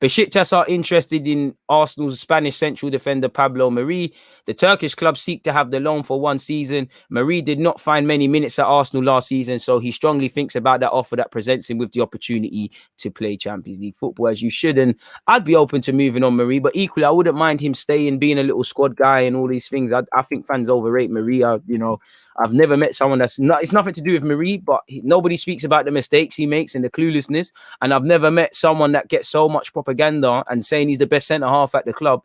Besiktas are interested in Arsenal's Spanish central defender Pablo Marie. The Turkish club seek to have the loan for 1 season. Marie did not find many minutes at Arsenal last season, so he strongly thinks about that offer that presents him with the opportunity to play Champions League football, as you should. And I'd be open to moving on Marie, but equally, I wouldn't mind him staying, being a little squad guy and all these things. I think fans overrate Marie. I've never met someone that's not. It's nothing to do with Marie, but nobody speaks about the mistakes he makes and the cluelessness. And I've never met someone that gets so much propaganda and saying he's the best centre half at the club,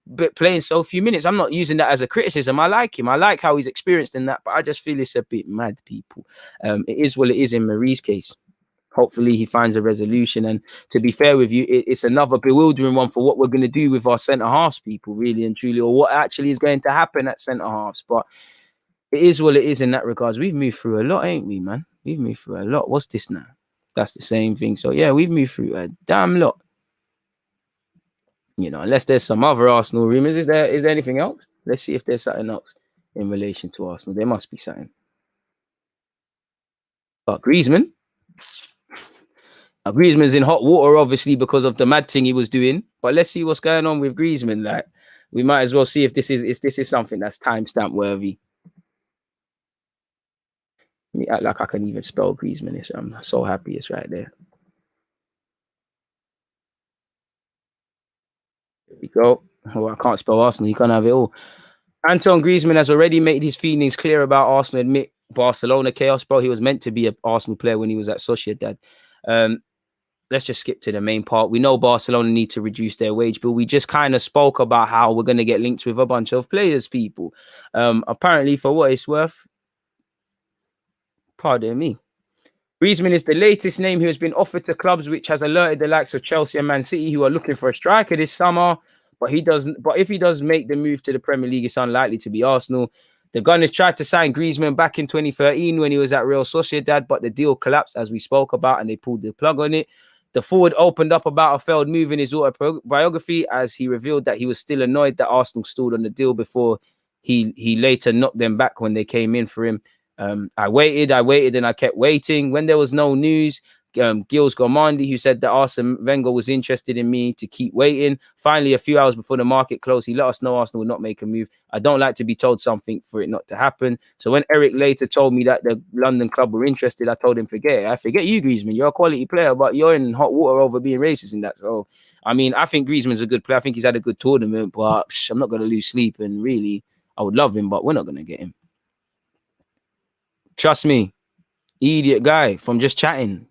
but playing so few minutes. I'm not using that as a criticism. I like him. I like how he's experienced in that, but I just feel it's a bit mad, people. It is what it is in Marie's case. Hopefully he finds a resolution. And to be fair with you, it's another bewildering one for what we're going to do with our centre halves, people, really and truly, or what actually is going to happen at centre halves. But it is what it is in that regards. We've moved through a lot, ain't we, man? We've moved through a lot. What's this now? That's the same thing. So yeah, we've moved through a damn lot. You know, unless there's some other Arsenal rumours. Is there anything else? Let's see if there's something else in relation to Arsenal. There must be something. Oh, Griezmann. Griezmann's in hot water, obviously, because of the mad thing he was doing. But let's see what's going on with Griezmann. Like, we might as well see if this is something that's timestamp worthy. Let me act like I can even spell Griezmann. I'm so happy it's right there. There we go. Oh, I can't spell Arsenal. You can't have it all. Antoine Griezmann has already made his feelings clear about Arsenal. Admit Barcelona chaos, bro. He was meant to be an Arsenal player when he was at Sociedad. Let's just skip to the main part. We know Barcelona need to reduce their wage bill. We just kind of spoke about how we're going to get linked with a bunch of players, people. Apparently, for what it's worth, pardon me, Griezmann is the latest name who has been offered to clubs, which has alerted the likes of Chelsea and Man City, who are looking for a striker this summer. But if he does make the move to the Premier League, it's unlikely to be Arsenal. The Gunners tried to sign Griezmann back in 2013 when he was at Real Sociedad, but the deal collapsed, as we spoke about, and they pulled the plug on it. The forward opened up about a failed move in his autobiography, as he revealed that he was still annoyed that Arsenal stalled on the deal before he later knocked them back when they came in for him. I waited, and I kept waiting. When there was no news, Gilles Gormandi, who said that Arsene Wenger was interested in me, to keep waiting. Finally, a few hours before the market closed, he let us know Arsenal would not make a move. I don't like to be told something for it not to happen. So when Eric later told me that the London club were interested, I told him, forget it. I forget you, Griezmann. You're a quality player, but you're in hot water over being racist in that. So, I mean, I think Griezmann's a good player. I think he's had a good tournament, but I'm not going to lose sleep. And really, I would love him, but we're not going to get him. Trust me, idiot guy from just chatting.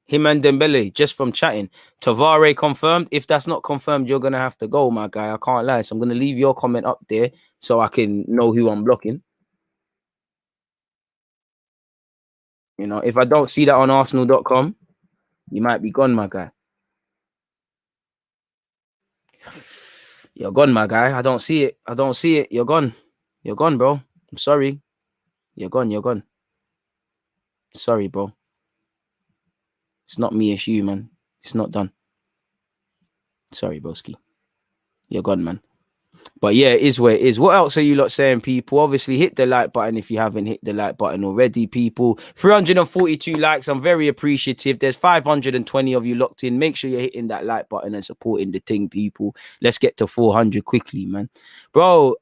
Him and Dembele, just from chatting. Tavare confirmed. If that's not confirmed, you're going to have to go, my guy. I can't lie. So I'm going to leave your comment up there so I can know who I'm blocking. You know, if I don't see that on Arsenal.com, you might be gone, my guy. You're gone, my guy. I don't see it. You're gone. You're gone, bro. I'm sorry. You're gone. Sorry, bro. It's not me, it's you, man. It's not done. Sorry, broski. You're gone, man. But yeah, it is where it is. What else are you lot saying, people? Obviously, hit the like button if you haven't hit the like button already, people. 342 likes. I'm very appreciative. There's 520 of you locked in. Make sure you're hitting that like button and supporting the thing, people. Let's get to 400 quickly, man. Bro,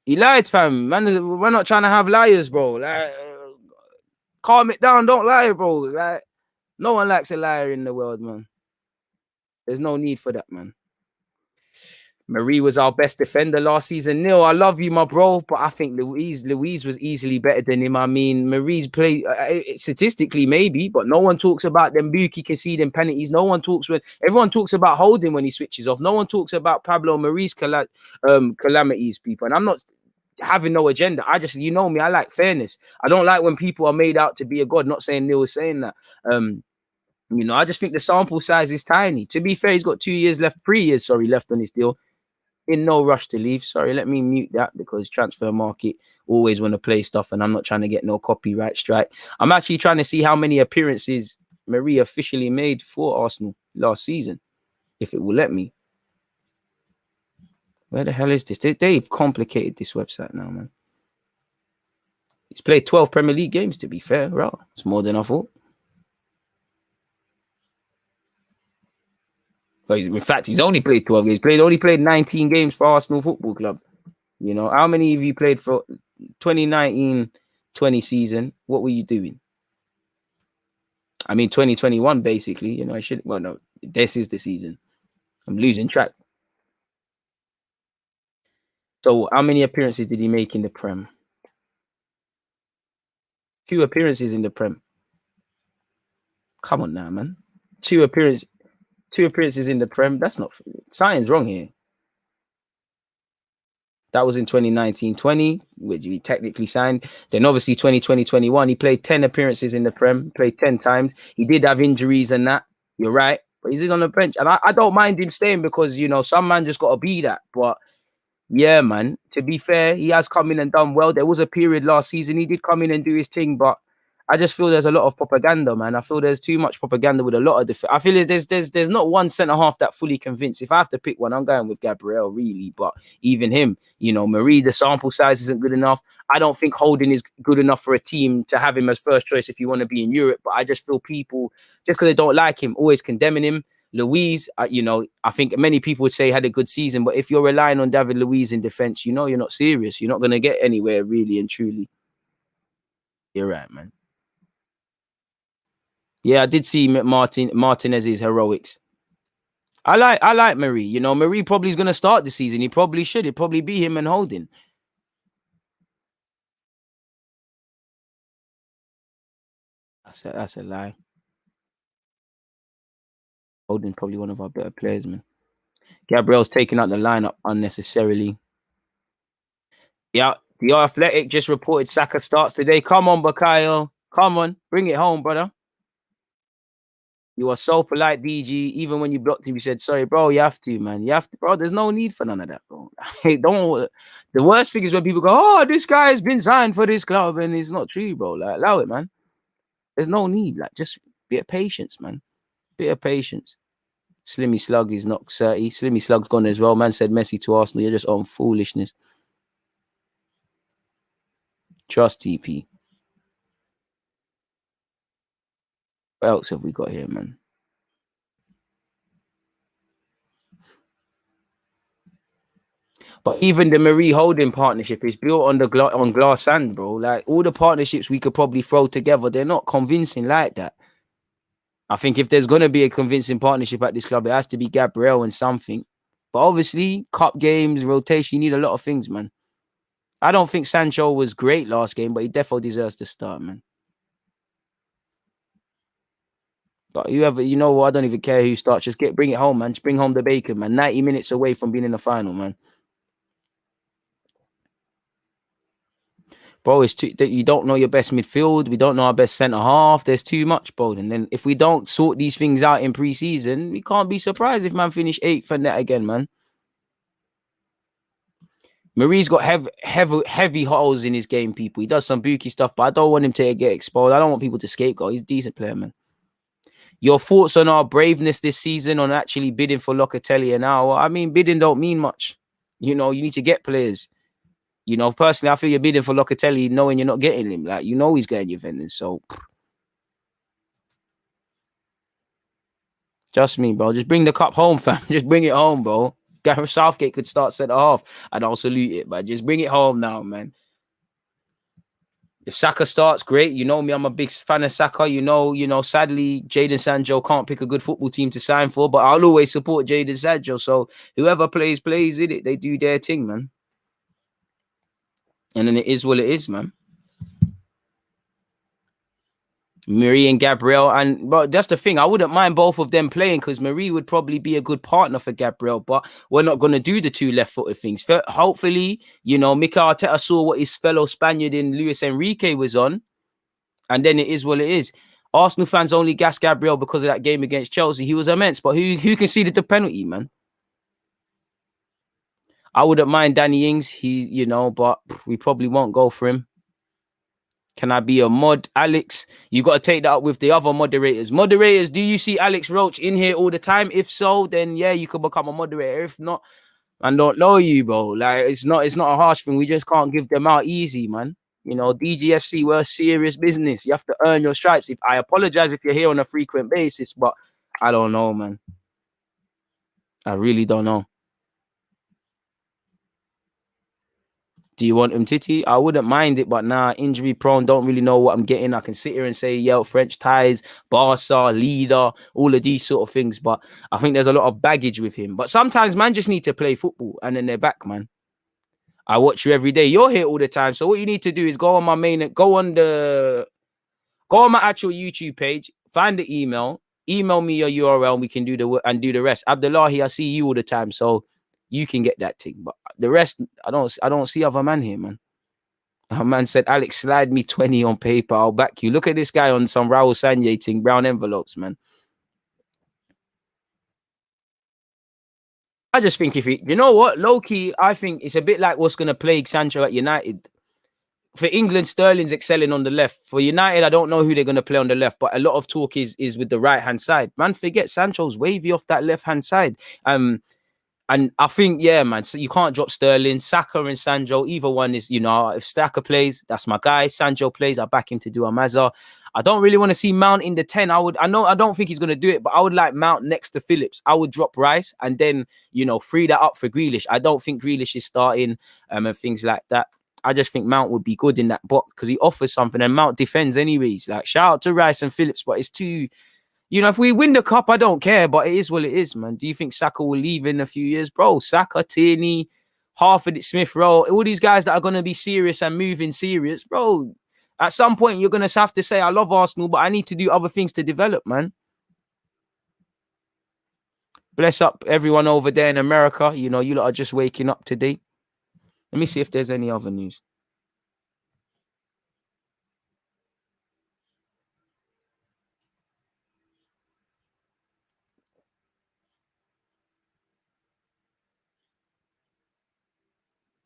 he lied, fam. Man, we're not trying to have liars, bro. Like, calm it down. Don't lie, bro. Like, no one likes a liar in the world, man. There's no need for that, man. Marie was our best defender last season. Neil, I love you, my bro, but I think Louise was easily better than him. I mean, Marie's play statistically maybe, but no one talks about them Buki conceding penalties. No one talks everyone talks about Holding when he switches off. No one talks about Pablo Marie's calamities, people. And I'm not having no agenda. I just, you know me, I like fairness. I don't like when people are made out to be a god. Not saying Neil was saying that. You know, I just think the sample size is tiny. To be fair, he's got 3 years left on his deal. In no rush to leave. Sorry, let me mute that because transfer market always want to play stuff and I'm not trying to get no copyright strike. I'm actually trying to see how many appearances Marie officially made for Arsenal last season, if it will let me. Where the hell is this? They've complicated this website now, man. He's played 12 Premier League games, to be fair. Right? It's more than I thought. In fact, he's only played 12 games. Only played 19 games for Arsenal Football Club. You know, how many of you played for 2019-20 season? What were you doing? I mean, 2021, basically. You know, I should. Well, no, this is the season. I'm losing track. So, how many appearances did he make in the Prem? 2 appearances in the Prem. Come on now, man. 2 appearances in the Prem. That's not... Something's wrong here. That was in 2019-20, which he technically signed. Then obviously 2020-21, he played 10 appearances in the Prem, played 10 times. He did have injuries and that. You're right. But he's on the bench. And I don't mind him staying because, you know, some man just got to be that. But yeah, man, to be fair, he has come in and done well. There was a period last season he did come in and do his thing, but I just feel there's a lot of propaganda, man. I feel there's too much propaganda with a lot of I feel there's not one centre half that fully convinced. If I have to pick one, I'm going with Gabriel, really. But even him, you know, Marie, the sample size isn't good enough. I don't think Holding is good enough for a team to have him as first choice if you want to be in Europe. But I just feel people, just because they don't like him, always condemning him. Luiz, you know, I think many people would say he had a good season, but if you're relying on David Luiz in defence, you know you're not serious. You're not going to get anywhere, really and truly. You're right, man. Yeah, I did see Martinez's heroics. I like Marie. You know, Marie probably is going to start the season. He probably should. It'd probably be him and Holding. That's a lie. Holding's probably one of our better players, man. Gabriel's taking out the lineup unnecessarily. Yeah, the Athletic just reported Saka starts today. Come on, Bakayo. Come on, bring it home, brother. You are so polite, DG. Even when you blocked him, you said, sorry, bro, you have to, man. You have to, bro. There's no need for none of that, bro. Don't. The worst thing is when people go, oh, this guy has been signed for this club, and it's not true, bro. Like, allow it, man. There's no need. Like, just bit of patience, man. Bit of patience. Slimmy Slug is not 30. Slimmy Slug's gone as well. Man said Messi to Arsenal. You're just on foolishness. Trust TP. What else have we got here, man? But even the Marie Holding partnership is built on on glass sand, bro. Like all the partnerships we could probably throw together, they're not convincing like that. I think if there's going to be a convincing partnership at this club, it has to be Gabriel and something. But obviously, cup games, rotation, you need a lot of things, man. I don't think Sancho was great last game, but he definitely deserves to start, man. But whoever, you know what, I don't even care who starts. Just bring it home, man. Just bring home the bacon, man. 90 minutes away from being in the final, man. Bro, it's too, you don't know your best midfield. We don't know our best centre half. There's too much, bro. And then if we don't sort these things out in pre-season, we can't be surprised if man finish 8th and that again, man. Marie's got heavy holes in his game, people. He does some bookie stuff, but I don't want him to get exposed. I don't want people to scapegoat. He's a decent player, man. Your thoughts on our braveness this season on actually bidding for Locatelli and Aouar? I mean, bidding don't mean much. You know, you need to get players. You know, personally, I feel you're bidding for Locatelli knowing you're not getting him. Like, you know he's getting Juventus, so... Just me, bro. Just bring the cup home, fam. Just bring it home, bro. Gareth Southgate could start centre half, and I'll salute it, but just bring it home now, man. If Saka starts, great. You know me, I'm a big fan of Saka. You know, sadly, Jadon Sancho can't pick a good football team to sign for, but I'll always support Jadon Sancho. So whoever plays in it. They do their thing, man. And then it is what it is, man. Marie and Gabriel, but that's the thing. I wouldn't mind both of them playing because Marie would probably be a good partner for Gabriel. But we're not going to do the 2 left-footed things. Hopefully, you know, Mikel Arteta saw what his fellow Spaniard in Luis Enrique was on, and then it is what it is. Arsenal fans only gas Gabriel because of that game against Chelsea. He was immense, but who conceded the penalty, man? I wouldn't mind Danny Ings. You know, but we probably won't go for him. Can I be a mod? Alex, you got to take that up with the other moderators. Moderators, do you see Alex Roach in here all the time? If so, then yeah, you could become a moderator. If not, I don't know you, bro. Like, it's not a harsh thing. We just can't give them out easy, man. You know, DGFC, we're serious business. You have to earn your stripes. If I apologize if you're here on a frequent basis, but I don't know, man. I really don't know. Do you want Titi? I wouldn't mind it, but nah, injury prone, don't really know what I'm getting. I can sit here and say, yo, French ties, Barca, leader, all of these sort of things, but I think there's a lot of baggage with him. But sometimes man just need to play football and then they're back, man. I watch you every day. You're here all the time. So what you need to do is go on my main, go on the Go on my actual YouTube page, find the email me your URL, and we can do the rest. Abdullahi, I see you all the time, so you can get that thing. But the rest, I don't see other man here, man. A man said, Alex, slide me 20 on paper. I'll back you. Look at this guy on some Raul Sanye thing, brown envelopes, man. I just think you know what, low-key, I think it's a bit like what's going to plague Sancho at United. For England, Sterling's excelling on the left. For United, I don't know who they're going to play on the left, but a lot of talk is with the right-hand side. Man, forget Sancho's wavy off that left-hand side. And I think, yeah, man, so you can't drop Sterling. Saka and Sancho, either one is, you know, if Saka plays, that's my guy. Sancho plays, I back him to do a Mazza. I don't really want to see Mount in the 10. I don't think he's going to do it, but I would like Mount next to Phillips. I would drop Rice and then, you know, free that up for Grealish. I don't think Grealish is starting and things like that. I just think Mount would be good in that box because he offers something and Mount defends anyways. Like, shout out to Rice and Phillips, but it's too... You know, if we win the cup, I don't care, but it is what it is, man. Do you think Saka will leave in a few years? Bro, Saka, Tierney, Harford, Smith Rowe, all these guys that are going to be serious and moving serious, bro, at some point, you're going to have to say, I love Arsenal, but I need to do other things to develop, man. Bless up everyone over there in America. You know, you lot are just waking up today. Let me see if there's any other news.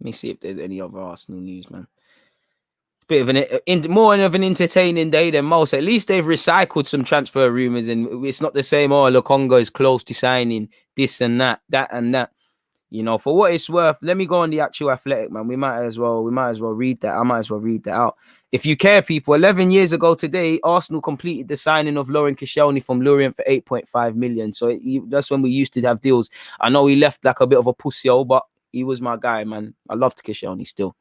Let me see if there's any other Arsenal news, man. Bit of more of an entertaining day than most. At least they've recycled some transfer rumors, and it's not the same. Oh, Lokonga is close to signing this and that and that. You know, for what it's worth, let me go on the actual Athletic, man. We might as well read that. I might as well read that out. If you care, people, 11 years ago today, Arsenal completed the signing of Lauren Koscielny from Lorient for 8.5 million. So that's when we used to have deals. I know he left like a bit of a pussy, but he was my guy, man. I loved Koscielny still.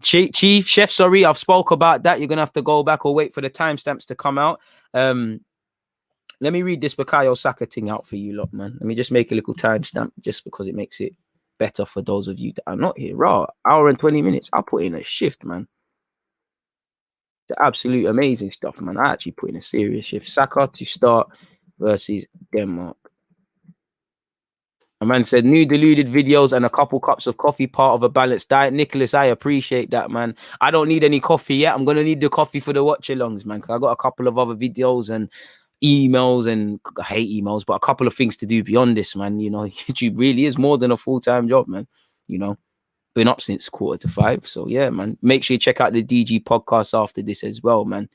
Chief Chef, sorry, I've spoke about that. You're gonna have to go back or wait for the timestamps to come out. Let me read this Bukayo Saka thing out for you lot, man. Let me just make a little timestamp just because it makes it better for those of you that are not here. Raw, hour and 20 minutes. I'll put in a shift, man. The absolute amazing stuff, man. I actually put in a serious shift. Saka to start versus Denmark. A man said, new Deluded videos and a couple cups of coffee, part of a balanced diet. Nicholas, I appreciate that, man. I don't need any coffee yet. I'm going to need the coffee for the watch-alongs, man, because I got a couple of other videos and emails, and I hate emails, but a couple of things to do beyond this, man. You know, YouTube really is more than a full-time job, man. You know, been up since 4:45. So, yeah, man. Make sure you check out the DG podcast after this as well, man.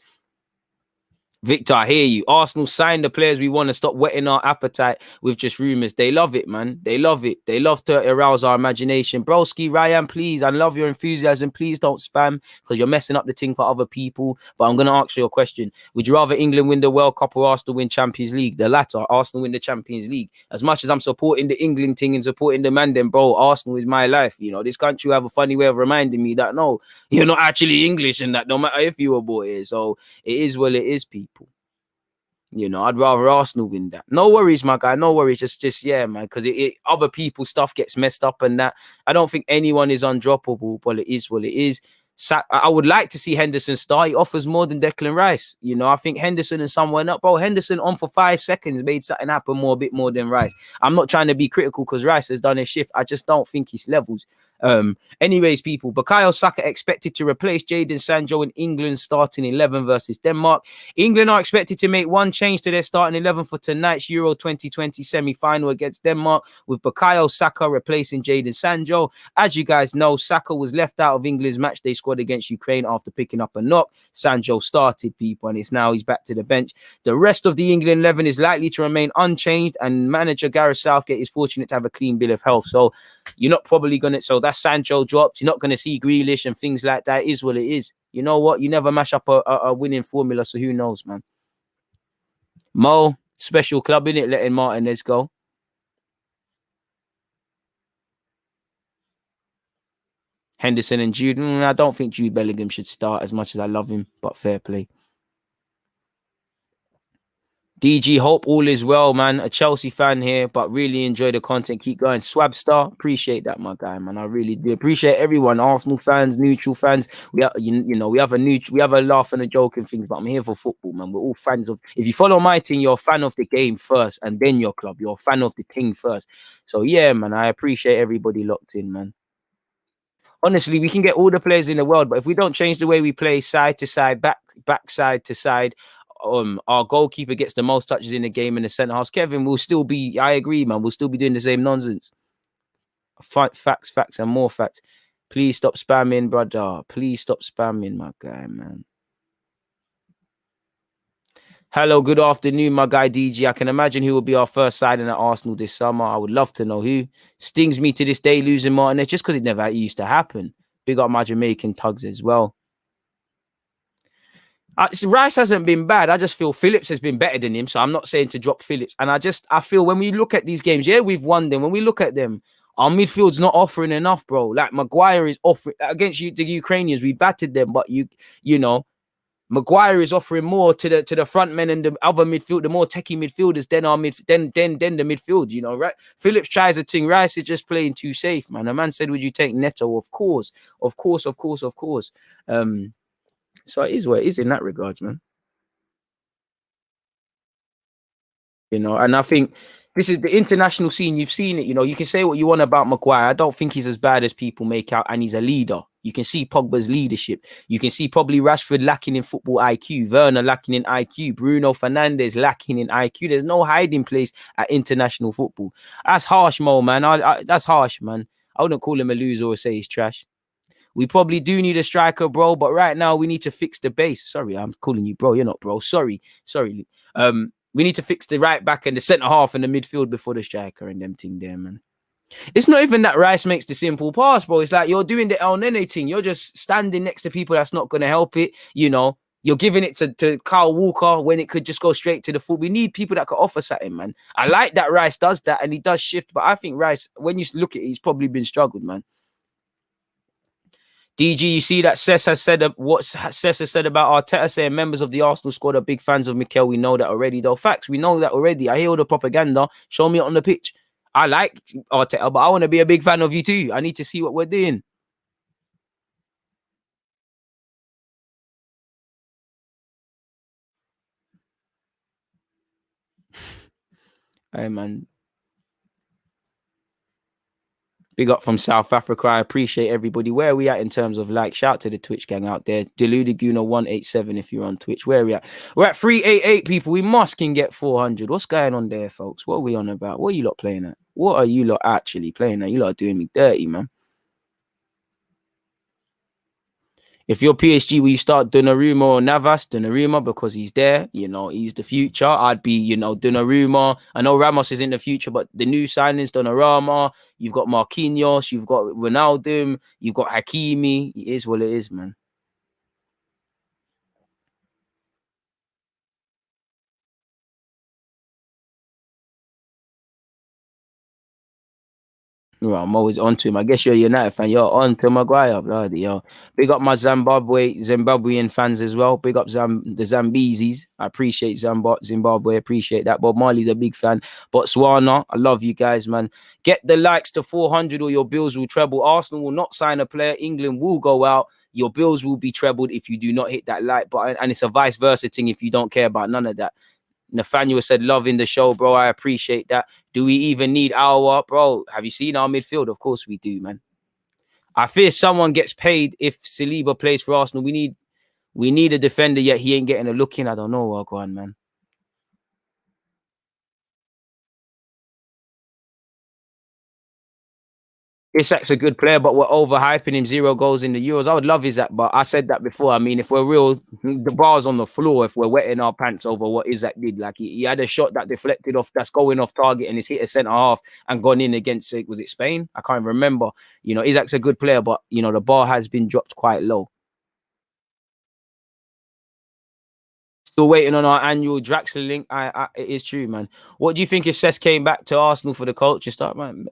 Victor, I hear you. Arsenal signed the players we want to stop whetting our appetite with just rumours. They love it, man. They love it. They love to arouse our imagination. Broski, Ryan, please, I love your enthusiasm. Please don't spam because you're messing up the thing for other people. But I'm going to ask you a question. Would you rather England win the World Cup or Arsenal win Champions League? The latter, Arsenal win the Champions League. As much as I'm supporting the England thing and supporting the man, then, bro, Arsenal is my life. You know, this country have a funny way of reminding me that, no, you're not actually English and that no matter if you were born here. So it is what it is, people. You know, I'd rather Arsenal win that. No worries, my guy. No worries. Just yeah, man. Because other people's stuff gets messed up and that. I don't think anyone is undroppable, but it is what it is. I would like to see Henderson start. He offers more than Declan Rice. You know, I think Henderson and someone up. Bro, Henderson on for 5 seconds made something happen a bit more than Rice. I'm not trying to be critical because Rice has done his shift. I just don't think he's levels. Anyways, people, Bukayo Saka expected to replace Jadon Sancho in England's starting 11 versus Denmark. England are expected to make one change to their starting 11 for tonight's Euro 2020 semi-final against Denmark, with Bukayo Saka replacing Jadon Sancho. As you guys know, Saka was left out of England's matchday squad against Ukraine after picking up a knock. Sancho started, people, and he's back to the bench. The rest of the England 11 is likely to remain unchanged, and manager Gareth Southgate is fortunate to have a clean bill of health. So you're not probably going to... So that's Sancho dropped. You're not going to see Grealish and things like that. It is what it is. You know what? You never mash up a winning formula, so who knows, man. Mo, special club, innit, letting Martinez go. Henderson and Jude. I don't think Jude Bellingham should start as much as I love him, but fair play. DG, hope all is well, man. A Chelsea fan here, but really enjoy the content. Keep going. Swabstar, appreciate that, my guy, man. I really do appreciate everyone. Arsenal fans, neutral fans. We are, you know, we have a laugh and a joke and things, but I'm here for football, man. We're all fans of. If you follow my team, you're a fan of the game first, and then your club. You're a fan of the king first. So yeah, man, I appreciate everybody locked in, man. Honestly, we can get all the players in the world, but if we don't change the way we play side to side, back side to side, our goalkeeper gets the most touches in the game in the centre half. Kevin will still be, I agree, man, we'll still be doing the same nonsense. Facts, and more facts. Please stop spamming, brother. Please stop spamming, my guy, man. Hello, good afternoon, my guy DG. I can imagine who will be our first signing at Arsenal this summer. I would love to know who. Stings me to this day losing Martinez just because it never used to happen. Big up my Jamaican tugs as well. Rice hasn't been bad. I just feel Phillips has been better than him. So I'm not saying to drop Phillips. And I feel when we look at these games, yeah, we've won them. When we look at them, our midfield's not offering enough, bro. Like Maguire is offering against the Ukrainians. We battered them, but you know, Maguire is offering more to the front men and the other midfield, the more techie midfielders than the midfield, you know, right? Phillips tries a thing. Rice is just playing too safe, man. A man said, would you take Neto? Of course. So it is what it is in that regards, man. You know, and I think this is the international scene. You've seen it, you know, you can say what you want about Maguire. I don't think he's as bad as people make out, and he's a leader. You can see Pogba's leadership. You can see probably Rashford lacking in football IQ, Werner lacking in IQ, Bruno Fernandes lacking in IQ. There's no hiding place at international football. That's harsh, Mo, man. That's harsh, man. I wouldn't call him a loser or say he's trash. We probably do need a striker, bro, but right now we need to fix the base. Sorry, I'm calling you bro. You're not bro. Sorry. We need to fix the right back and the centre half and the midfield before the striker and them thing there, man. It's not even that Rice makes the simple pass, bro. It's like you're doing the ELNENY thing. You're just standing next to people that's not going to help it. You know, you're giving it to Kyle Walker when it could just go straight to the foot. We need people that could offer something, man. I like that Rice does that and he does shift, but I think Rice, when you look at it, he's probably been struggled, man. DG, you see that Cess has said what Cess has said about Arteta, saying members of the Arsenal squad are big fans of Mikel. We know that already, though. Facts, we know that already. I hear all the propaganda. Show me it on the pitch. I like Arteta, but I want to be a big fan of you too. I need to see what we're doing. Hey, man. Big up from South Africa. I appreciate everybody. Where are we at in terms of like? Shout to the Twitch gang out there. Deluded Gooner 187 if you're on Twitch. Where are we at? We're at 388 people. We can get 400. What's going on there, folks? What are we on about? What are you lot playing at? What are you lot actually playing at? You lot are doing me dirty, man. If you're PSG, will you start Donnarumma or Navas? Donnarumma, because he's there. You know, he's the future. I'd be, you know, Donnarumma. I know Ramos is in the future, but the new signings, Donnarumma. You've got Marquinhos. You've got Ronaldo. You've got Hakimi. It is what it is, man. Well, I'm always on to him. I guess you're a United fan. You're on to Maguire, bloody yo. Big up my Zimbabwean fans as well. Big up the Zambezis. I appreciate Zimbabwe. Appreciate that. Bob Marley's a big fan. Botswana, I love you guys, man. Get the likes to 400 or your bills will treble. Arsenal will not sign a player. England will go out. Your bills will be trebled if you do not hit that like button. And it's a vice versa thing if you don't care about none of that. Nathaniel said, loving the show, bro. I appreciate that. Do we even need Aouar? Bro, have you seen our midfield? Of course we do, man. I fear someone gets paid if Saliba plays for Arsenal. We need a defender, yet he ain't getting a look in. I don't know what's going on, man. Isak's a good player, but we're overhyping him. 0 goals in the Euros. I would love Isak, but I said that before. I mean, if we're real, the bar's on the floor if we're wetting our pants over what Isak did. Like, he had a shot that deflected off, that's going off target, and it's hit a centre-half and gone in against, was it Spain? I can't remember. You know, Isak's a good player, but, you know, the bar has been dropped quite low. Still waiting on our annual Draxler link. It is true, man. What do you think if Cess came back to Arsenal for the culture start, man?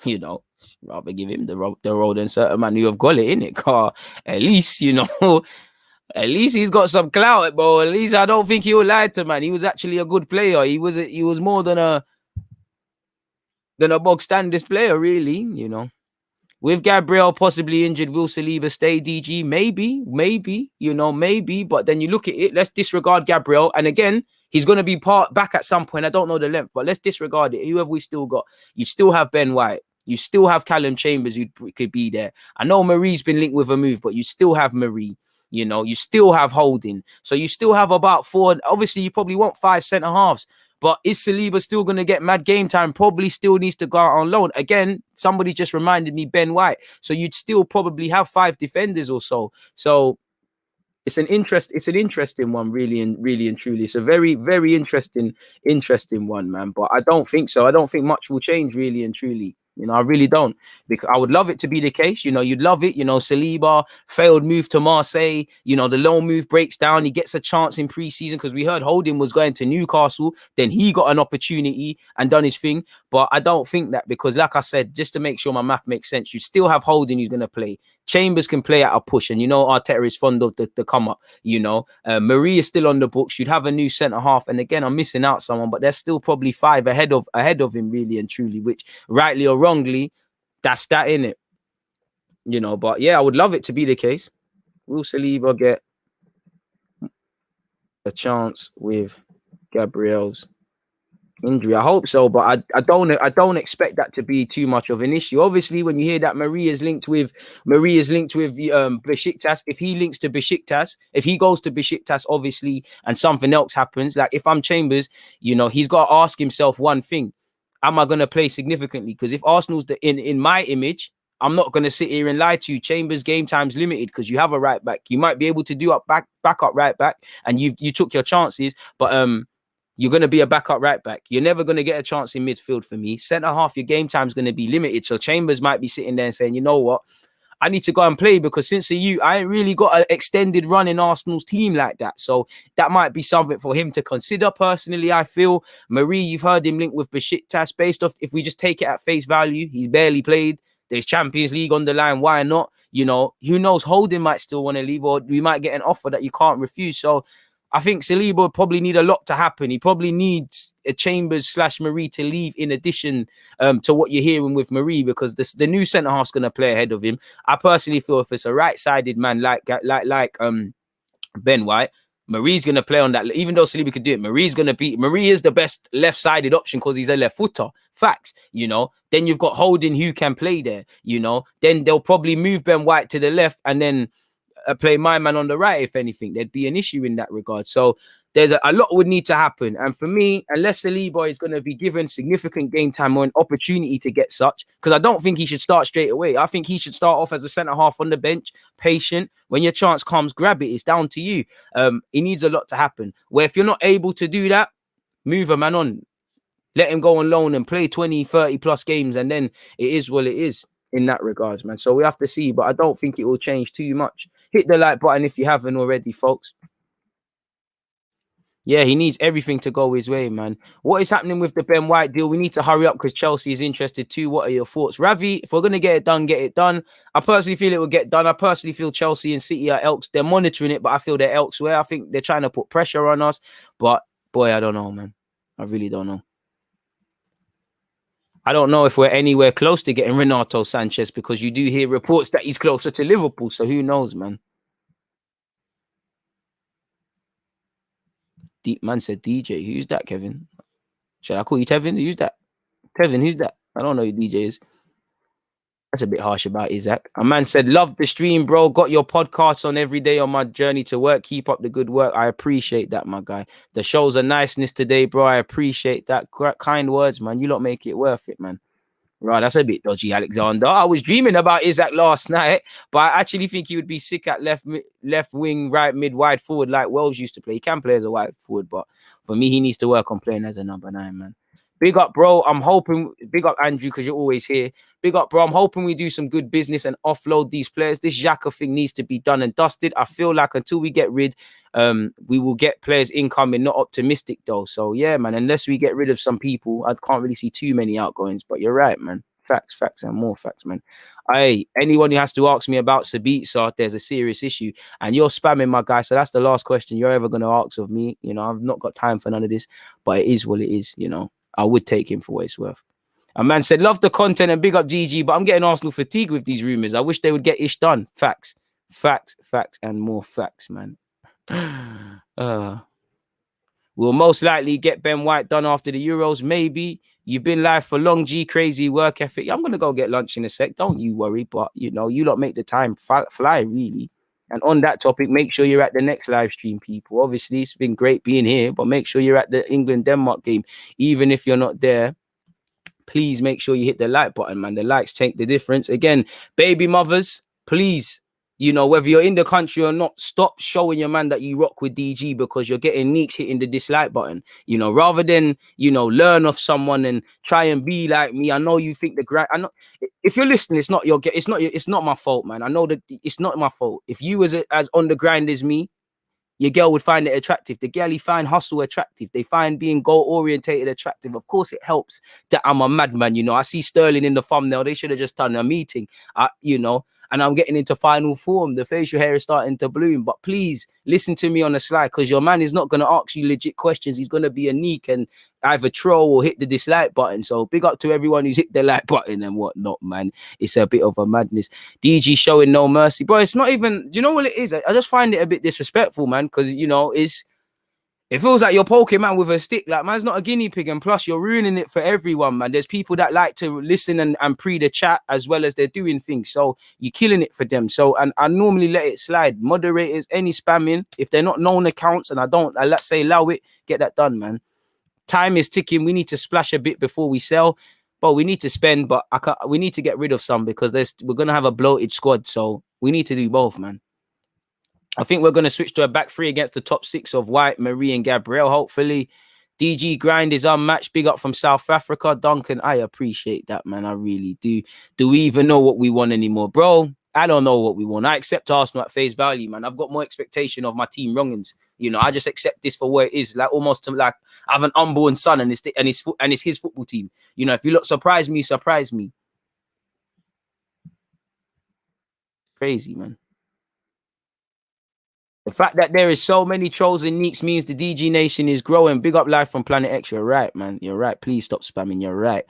You know, rather give him the role than certain man who have got it in it. Car, at least, you know, At least he's got some clout, bro. At least I don't think he'll lie to man. He was actually a good player. He was more than a bog standard player, really. You know. With Gabriel possibly injured, will Saliba stay, DG? Maybe, you know, maybe. But then you look at it, let's disregard Gabriel. And again, he's going to be back at some point. I don't know the length, but let's disregard it. Whoever we still got, you still have Ben White. You still have Callum Chambers who could be there. I know Marie's been linked with a move, but you still have Marie. You know, you still have Holding. So you still have about 4. Obviously, you probably want 5 centre-halves. But is Saliba still going to get mad game time? Probably still needs to go out on loan. Again, somebody just reminded me Ben White. So you'd still probably have 5 defenders or so. So it's an interesting one, really and truly. It's a very, very interesting one, man. But I don't think so. I don't think much will change, really and truly. You know, I really don't, because I would love it to be the case. You know, you'd love it. You know, Saliba, failed move to Marseille. You know, the loan move breaks down. He gets a chance in pre-season because we heard Holding was going to Newcastle. Then he got an opportunity and done his thing. But I don't think that, because like I said, just to make sure my math makes sense, you still have Holding who's going to play. Chambers can play at a push. And you know, Arteta is fond of the come up. You know, Marie is still on the books. You'd have a new centre-half. And again, I'm missing out someone, but there's still probably 5 ahead of him, really and truly, which rightly or wrongly, that's that in it, you know. But yeah, I would love it to be the case. Will Saliba get a chance with Gabriel's injury? I hope so, but I don't expect that to be too much of an issue. Obviously, when you hear that Marie is linked with Besiktas, if he links to Besiktas, if he goes to Besiktas, obviously, and something else happens, like if I'm Chambers, you know, he's got to ask himself one thing: am I going to play significantly? Because if Arsenal's in my image, I'm not going to sit here and lie to you. Chambers' game time's limited because you have a right back. You might be able to do back up right back, and you took your chances, but you're going to be a backup right back. You're never going to get a chance in midfield for me. Centre half, your game time's going to be limited. So Chambers might be sitting there and saying, you know what? I need to go and play, because since I ain't really got an extended run in Arsenal's team like that. So that might be something for him to consider. Personally, I feel Marie, you've heard him linked with Besiktas. Based off, if we just take it at face value, he's barely played. There's Champions League on the line. Why not? You know, who knows? Holding might still want to leave, or we might get an offer that you can't refuse. So I think Saliba would probably need a lot to happen. He probably needs a Chambers / Marie to leave, in addition to what you're hearing with Marie, because the new centre half's going to play ahead of him. I personally feel if it's a right-sided man like Ben White, Marie's going to play on that. Even though Saliba could do it, Marie is the best left-sided option because he's a left footer. Facts, you know. Then you've got Holding who can play there, you know. Then they'll probably move Ben White to the left and then play my man on the right. If anything, there'd be an issue in that regard. So there's a lot would need to happen. And for me, unless Saliba is going to be given significant game time or an opportunity to get such, because I don't think he should start straight away. I think he should start off as a centre half on the bench, patient. When your chance comes, grab it. It's down to you. It needs a lot to happen. Where if you're not able to do that, move a man on. Let him go on loan and play 20, 30 plus games, and then it is what it is in that regards, man. So we have to see, but I don't think it will change too much. Hit the like button if you haven't already, folks. Yeah, he needs everything to go his way, man. What is happening with the Ben White deal? We need to hurry up because Chelsea is interested too. What are your thoughts? Ravi, if we're going to get it done, get it done. I personally feel it will get done. I personally feel Chelsea and City are they're monitoring it, but I feel they're elsewhere. I think they're trying to put pressure on us. But, boy, I don't know, man. I really don't know. I don't know if we're anywhere close to getting Renato Sanchez, because you do hear reports that he's closer to Liverpool. So who knows, man? Deep man said DJ. Who's that, Kevin? Should I call you Tevin? Who's that? Tevin, who's that? I don't know who DJ is. That's a bit harsh about Isaac. A man said, love the stream, bro. Got your podcasts on every day on my journey to work. Keep up the good work. I appreciate that, my guy. The show's a niceness today, bro. I appreciate that. Kind words, man. You lot make it worth it, man. Right, that's a bit dodgy, Alexander. I was dreaming about Isaac last night, but I actually think he would be sick at left wing, right mid, wide forward like Wells used to play. He can play as a wide forward, but for me, he needs to work on playing as a number 9, man. Big up, bro. I'm hoping, big up, Andrew, because you're always here. Big up, bro. I'm hoping we do some good business and offload these players. This Xhaka thing needs to be done and dusted. I feel like until we get rid, we will get players incoming. Not optimistic, though. So, yeah, man, unless we get rid of some people, I can't really see too many outgoings. But you're right, man. Facts, and more facts, man. Anyone who has to ask me about Sabitzer, there's a serious issue. And you're spamming, my guy. So that's the last question you're ever going to ask of me. You know, I've not got time for none of this, but it is what it is. You know, I would take him for what it's worth. A man said, love the content and big up GG, but I'm getting Arsenal fatigue with these rumours. I wish they would get ish done. Facts, and more facts, man. We'll most likely get Ben White done after the Euros. Maybe. You've been live for long, G. Crazy work ethic. I'm going to go get lunch in a sec. Don't you worry. But, you know, you lot make the time fly, really. And on that topic, make sure you're at the next live stream, people. Obviously, it's been great being here, but make sure you're at the England-Denmark game. Even if you're not there, please make sure you hit the like button, man. The likes take the difference. Again, baby mothers, please, you know, whether you're in the country or not, stop showing your man that you rock with DG because you're getting neeks hitting the dislike button. You know, rather than, you know, learn off someone and try and be like me. I know you think the grind. I know if you're listening, it's not my fault, man. I know that it's not my fault. If you was as on the grind as me, your girl would find it attractive. The girl find hustle attractive. They find being goal-orientated attractive. Of course, it helps that I'm a madman. You know, I see Sterling in the thumbnail. They should have just done a meeting, you know, and I'm getting into final form. The facial hair is starting to bloom. But please listen to me on the slide because your man is not going to ask you legit questions. He's going to be a neek and either troll or hit the dislike button. So big up to everyone who's hit the like button and whatnot, man. It's a bit of a madness. DG showing no mercy. Bro, it's not even... Do you know what it is? I just find it a bit disrespectful, man, because, you know, it feels like you're poking man with a stick. Like, man's not a guinea pig, and plus you're ruining it for everyone, man. There's people that like to listen and pre the chat as well as they're doing things. So you're killing it for them. So, and I normally let it slide. Moderators, any spamming, if they're not known accounts, and let's say allow it, get that done, man. Time is ticking. We need to splash a bit before we sell. But we need to spend, but we need to get rid of some because we're going to have a bloated squad. So we need to do both, man. I think we're going to switch to a back three against the top six of White, Marie, and Gabriel, hopefully. DG grind is unmatched. Big up from South Africa. Duncan, I appreciate that, man. I really do. Do we even know what we want anymore? Bro, I don't know what we want. I accept Arsenal at face value, man. I've got more expectation of my team wrongings. You know, I just accept this for what it is. Like almost like I have an unborn son and it's his football team. You know, if you look surprise me. Crazy, man. The fact that there is so many trolls and neeks means the DG Nation is growing. Big up live from Planet X. You're right, man. You're right. Please stop spamming. You're right.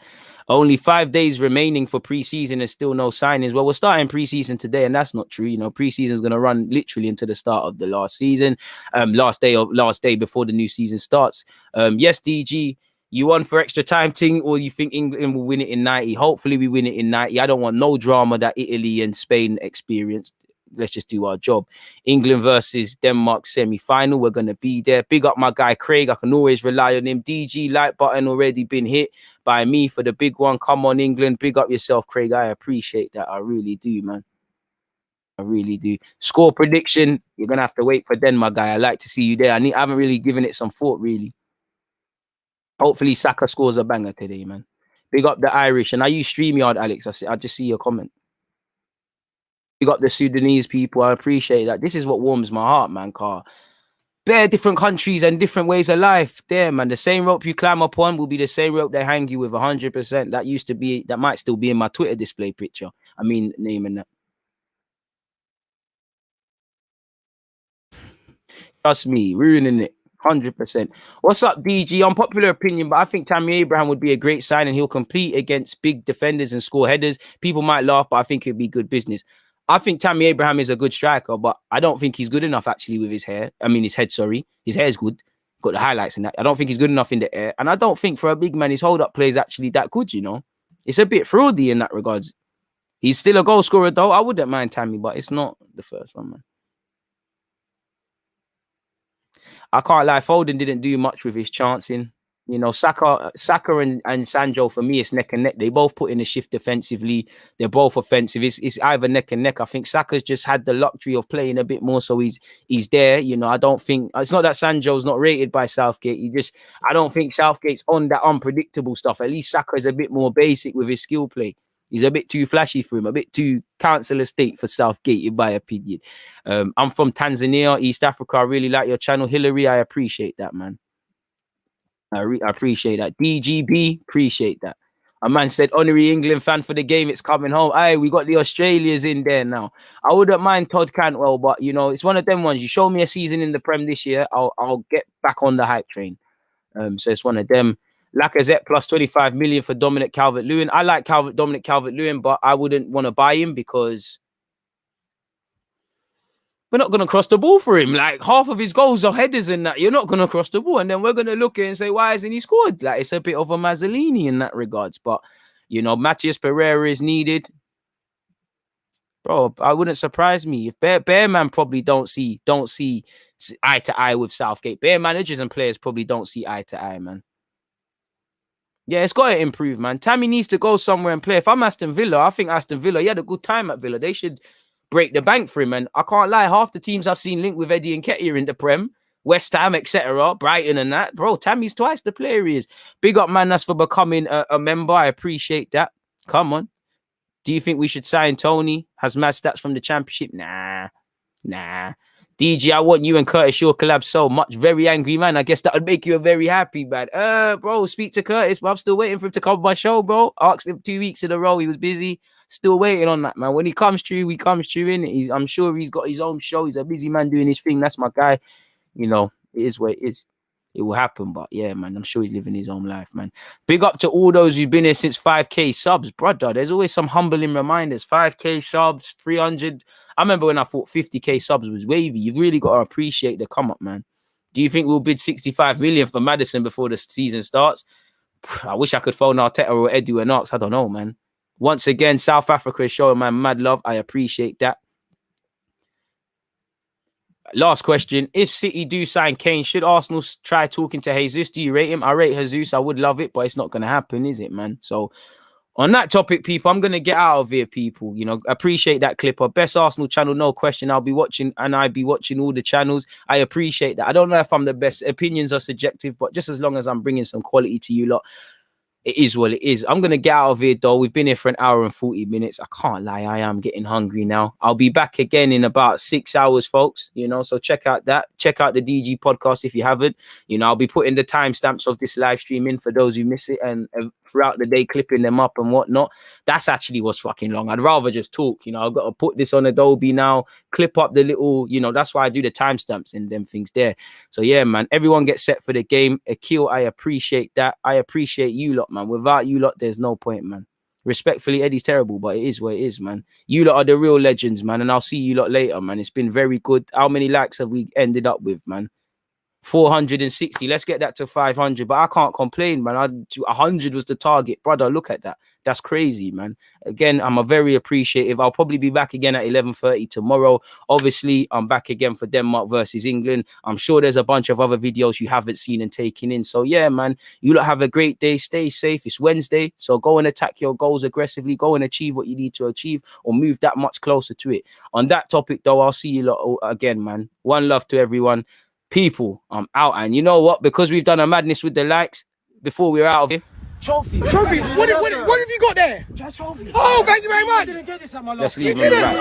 Only 5 days remaining for preseason and still no signings. Well, we're starting preseason today, and that's not true. You know, preseason is going to run literally into the start of the last season, last day before the new season starts. Yes, DG, you won for extra time thing, or you think England will win it in 90? Hopefully, we win it in 90. I don't want no drama that Italy and Spain experienced. Let's just do our job. England versus Denmark semi-final. We're going to be there. Big up my guy, Craig. I can always rely on him. DG, like button already been hit by me for the big one. Come on, England. Big up yourself, Craig. I appreciate that. I really do, man. I really do. Score prediction. You're going to have to wait for Denmark, guy. I like to see you there. I haven't really given it some thought, really. Hopefully, Saka scores a banger today, man. Big up the Irish. And I use StreamYard, Alex. I just see your comment. You got the Sudanese people. I appreciate that. This is what warms my heart, man, car. Bare different countries and different ways of life. There, man. The same rope you climb up on will be the same rope they hang you with 100%. That might still be in my Twitter display picture. I mean, naming that. Trust me, ruining it. 100%. What's up, DG? Unpopular opinion, but I think Tammy Abraham would be a great sign and he'll compete against big defenders and score headers. People might laugh, but I think it'd be good business. I think Tammy Abraham is a good striker, but I don't think he's good enough actually with his hair. I mean, his head, sorry. His hair is good. Got the highlights in that. I don't think he's good enough in the air. And I don't think for a big man, his hold-up play is actually that good, you know. It's a bit fraudy in that regards. He's still a goal scorer, though. I wouldn't mind Tammy, but it's not the first one, man. I can't lie. Foden didn't do much with his chancing. You know, Saka and Sancho, for me, it's neck and neck. They both put in a shift defensively. They're both offensive. It's either neck and neck. I think Saka's just had the luxury of playing a bit more, so he's there. You know, I don't think... It's not that Sancho's not rated by Southgate. I don't think Southgate's on that unpredictable stuff. At least Saka is a bit more basic with his skill play. He's a bit too flashy for him, a bit too council estate for Southgate, in my opinion. I'm from Tanzania, East Africa. I really like your channel. Hillary, I appreciate that, man. I appreciate that. DGB, appreciate that. A man said, honorary England fan for the game, it's coming home. Hey, we got the Australians in there now. I wouldn't mind Todd Cantwell, but, you know, it's one of them ones. You show me a season in the Prem this year, I'll get back on the hype train. So it's one of them. Lacazette plus 25 million for Dominic Calvert-Lewin. I like Dominic Calvert-Lewin, but I wouldn't want to buy him because we're not going to cross the ball for him. Like, half of his goals are headers and that. You're not going to cross the ball. And then we're going to look at it and say, why hasn't he scored? Like, it's a bit of a Mazzolini in that regards. But, you know, Matthias Pereira is needed. Bro, I wouldn't surprise me. If Bearman probably don't see eye to eye with Southgate. Bear managers and players probably don't see eye to eye, man. Yeah, it's got to improve, man. Tammy needs to go somewhere and play. If I'm Aston Villa, I think Aston Villa, he had a good time at Villa. They should break the bank for him. And I can't lie, half the teams I've seen linked with Eddie Nketiah in the Prem, West Ham, etc., Brighton and that. Bro, Tammy's twice the player he is. Big up, man, that's for becoming a member. I appreciate that. Come on. Do you think we should sign Tony? Has mad stats from the Championship? Nah. DG, I want you and Curtis Shaw collab so much. Very angry, man. I guess that would make you a very happy, man. Bro, speak to Curtis, but I'm still waiting for him to come on my show, bro. Asked him 2 weeks in a row. He was busy. Still waiting on that, man. When he comes through, he comes through in. I'm sure he's got his own show. He's a busy man doing his thing. That's my guy. You know, it is what it is. It will happen, but yeah, man, I'm sure he's living his own life, man. Big up to all those who've been here since 5K subs, brother. There's always some humbling reminders. 5K subs, 300. I remember when I thought 50K subs was wavy. You've really got to appreciate the come up, man. Do you think we'll bid 65 million for Maddison before the season starts? I wish I could phone Arteta or Edu and ask. I don't know, man. Once again, South Africa is showing my mad love. I appreciate that. Last question. If City do sign Kane, should Arsenal try talking to Jesus? Do you rate him? I rate Jesus. I would love it, but it's not going to happen, is it, man? So on that topic, people, I'm going to get out of here, people. You know, appreciate that clip. Our best Arsenal channel, no question. I'll be watching and I'll be watching all the channels. I appreciate that. I don't know if I'm the best. Opinions are subjective, but just as long as I'm bringing some quality to you lot, it is what it is. I'm going to get out of here, though. We've been here for an hour and 40 minutes. I can't lie. I am getting hungry now. I'll be back again in about 6 hours, folks. You know, so check out that. Check out the DG podcast if you haven't. You know, I'll be putting the timestamps of this live stream in for those who miss it and throughout the day clipping them up and whatnot. That's actually what's fucking long. I'd rather just talk. You know, I've got to put this on Adobe now, clip up the little, you know, that's why I do the timestamps and them things there. So, yeah, man, everyone gets set for the game. Akil, I appreciate that. I appreciate you lot, man. Without you lot, there's no point, man. Respectfully, Eddie's terrible, but it is what it is, man. You lot are the real legends, man, and I'll see you lot later, man. It's been very good. How many likes have we ended up with, man? 460. Let's get that to 500, but I can't complain, man. 100 was the target, brother. Look at that. That's crazy, man. Again, I'm a very appreciative. I'll probably be back again at 11:30 tomorrow. Obviously, I'm back again for Denmark versus England. I'm sure there's a bunch of other videos you haven't seen and taken in. So yeah, man, you lot have a great day. Stay safe. It's Wednesday, so go and attack your goals aggressively. Go and achieve what you need to achieve, or move that much closer to it. On that topic, though, I'll see you lot again, man. One love to everyone. People, I'm out. And you know what? Because we've done a madness with the likes, before we're out of here. Trophy. What have you got there? Trophy. Oh, thank you very much. Didn't get this at my Let's leave it right.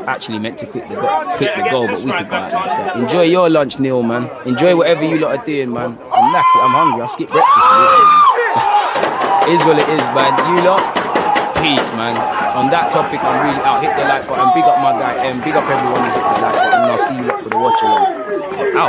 Actually meant to click the goal, but we could go out like that. Enjoy your lunch, Neil, man. Enjoy whatever you lot are doing, man. I'm knackered. I'm hungry. I'll skip breakfast. Is what it is, man. You lot. Peace, man. On that topic, I'm really out. Hit the like button. Big up my guy. Big up everyone who's hit the like button. And I'll see you for the watch along. Out.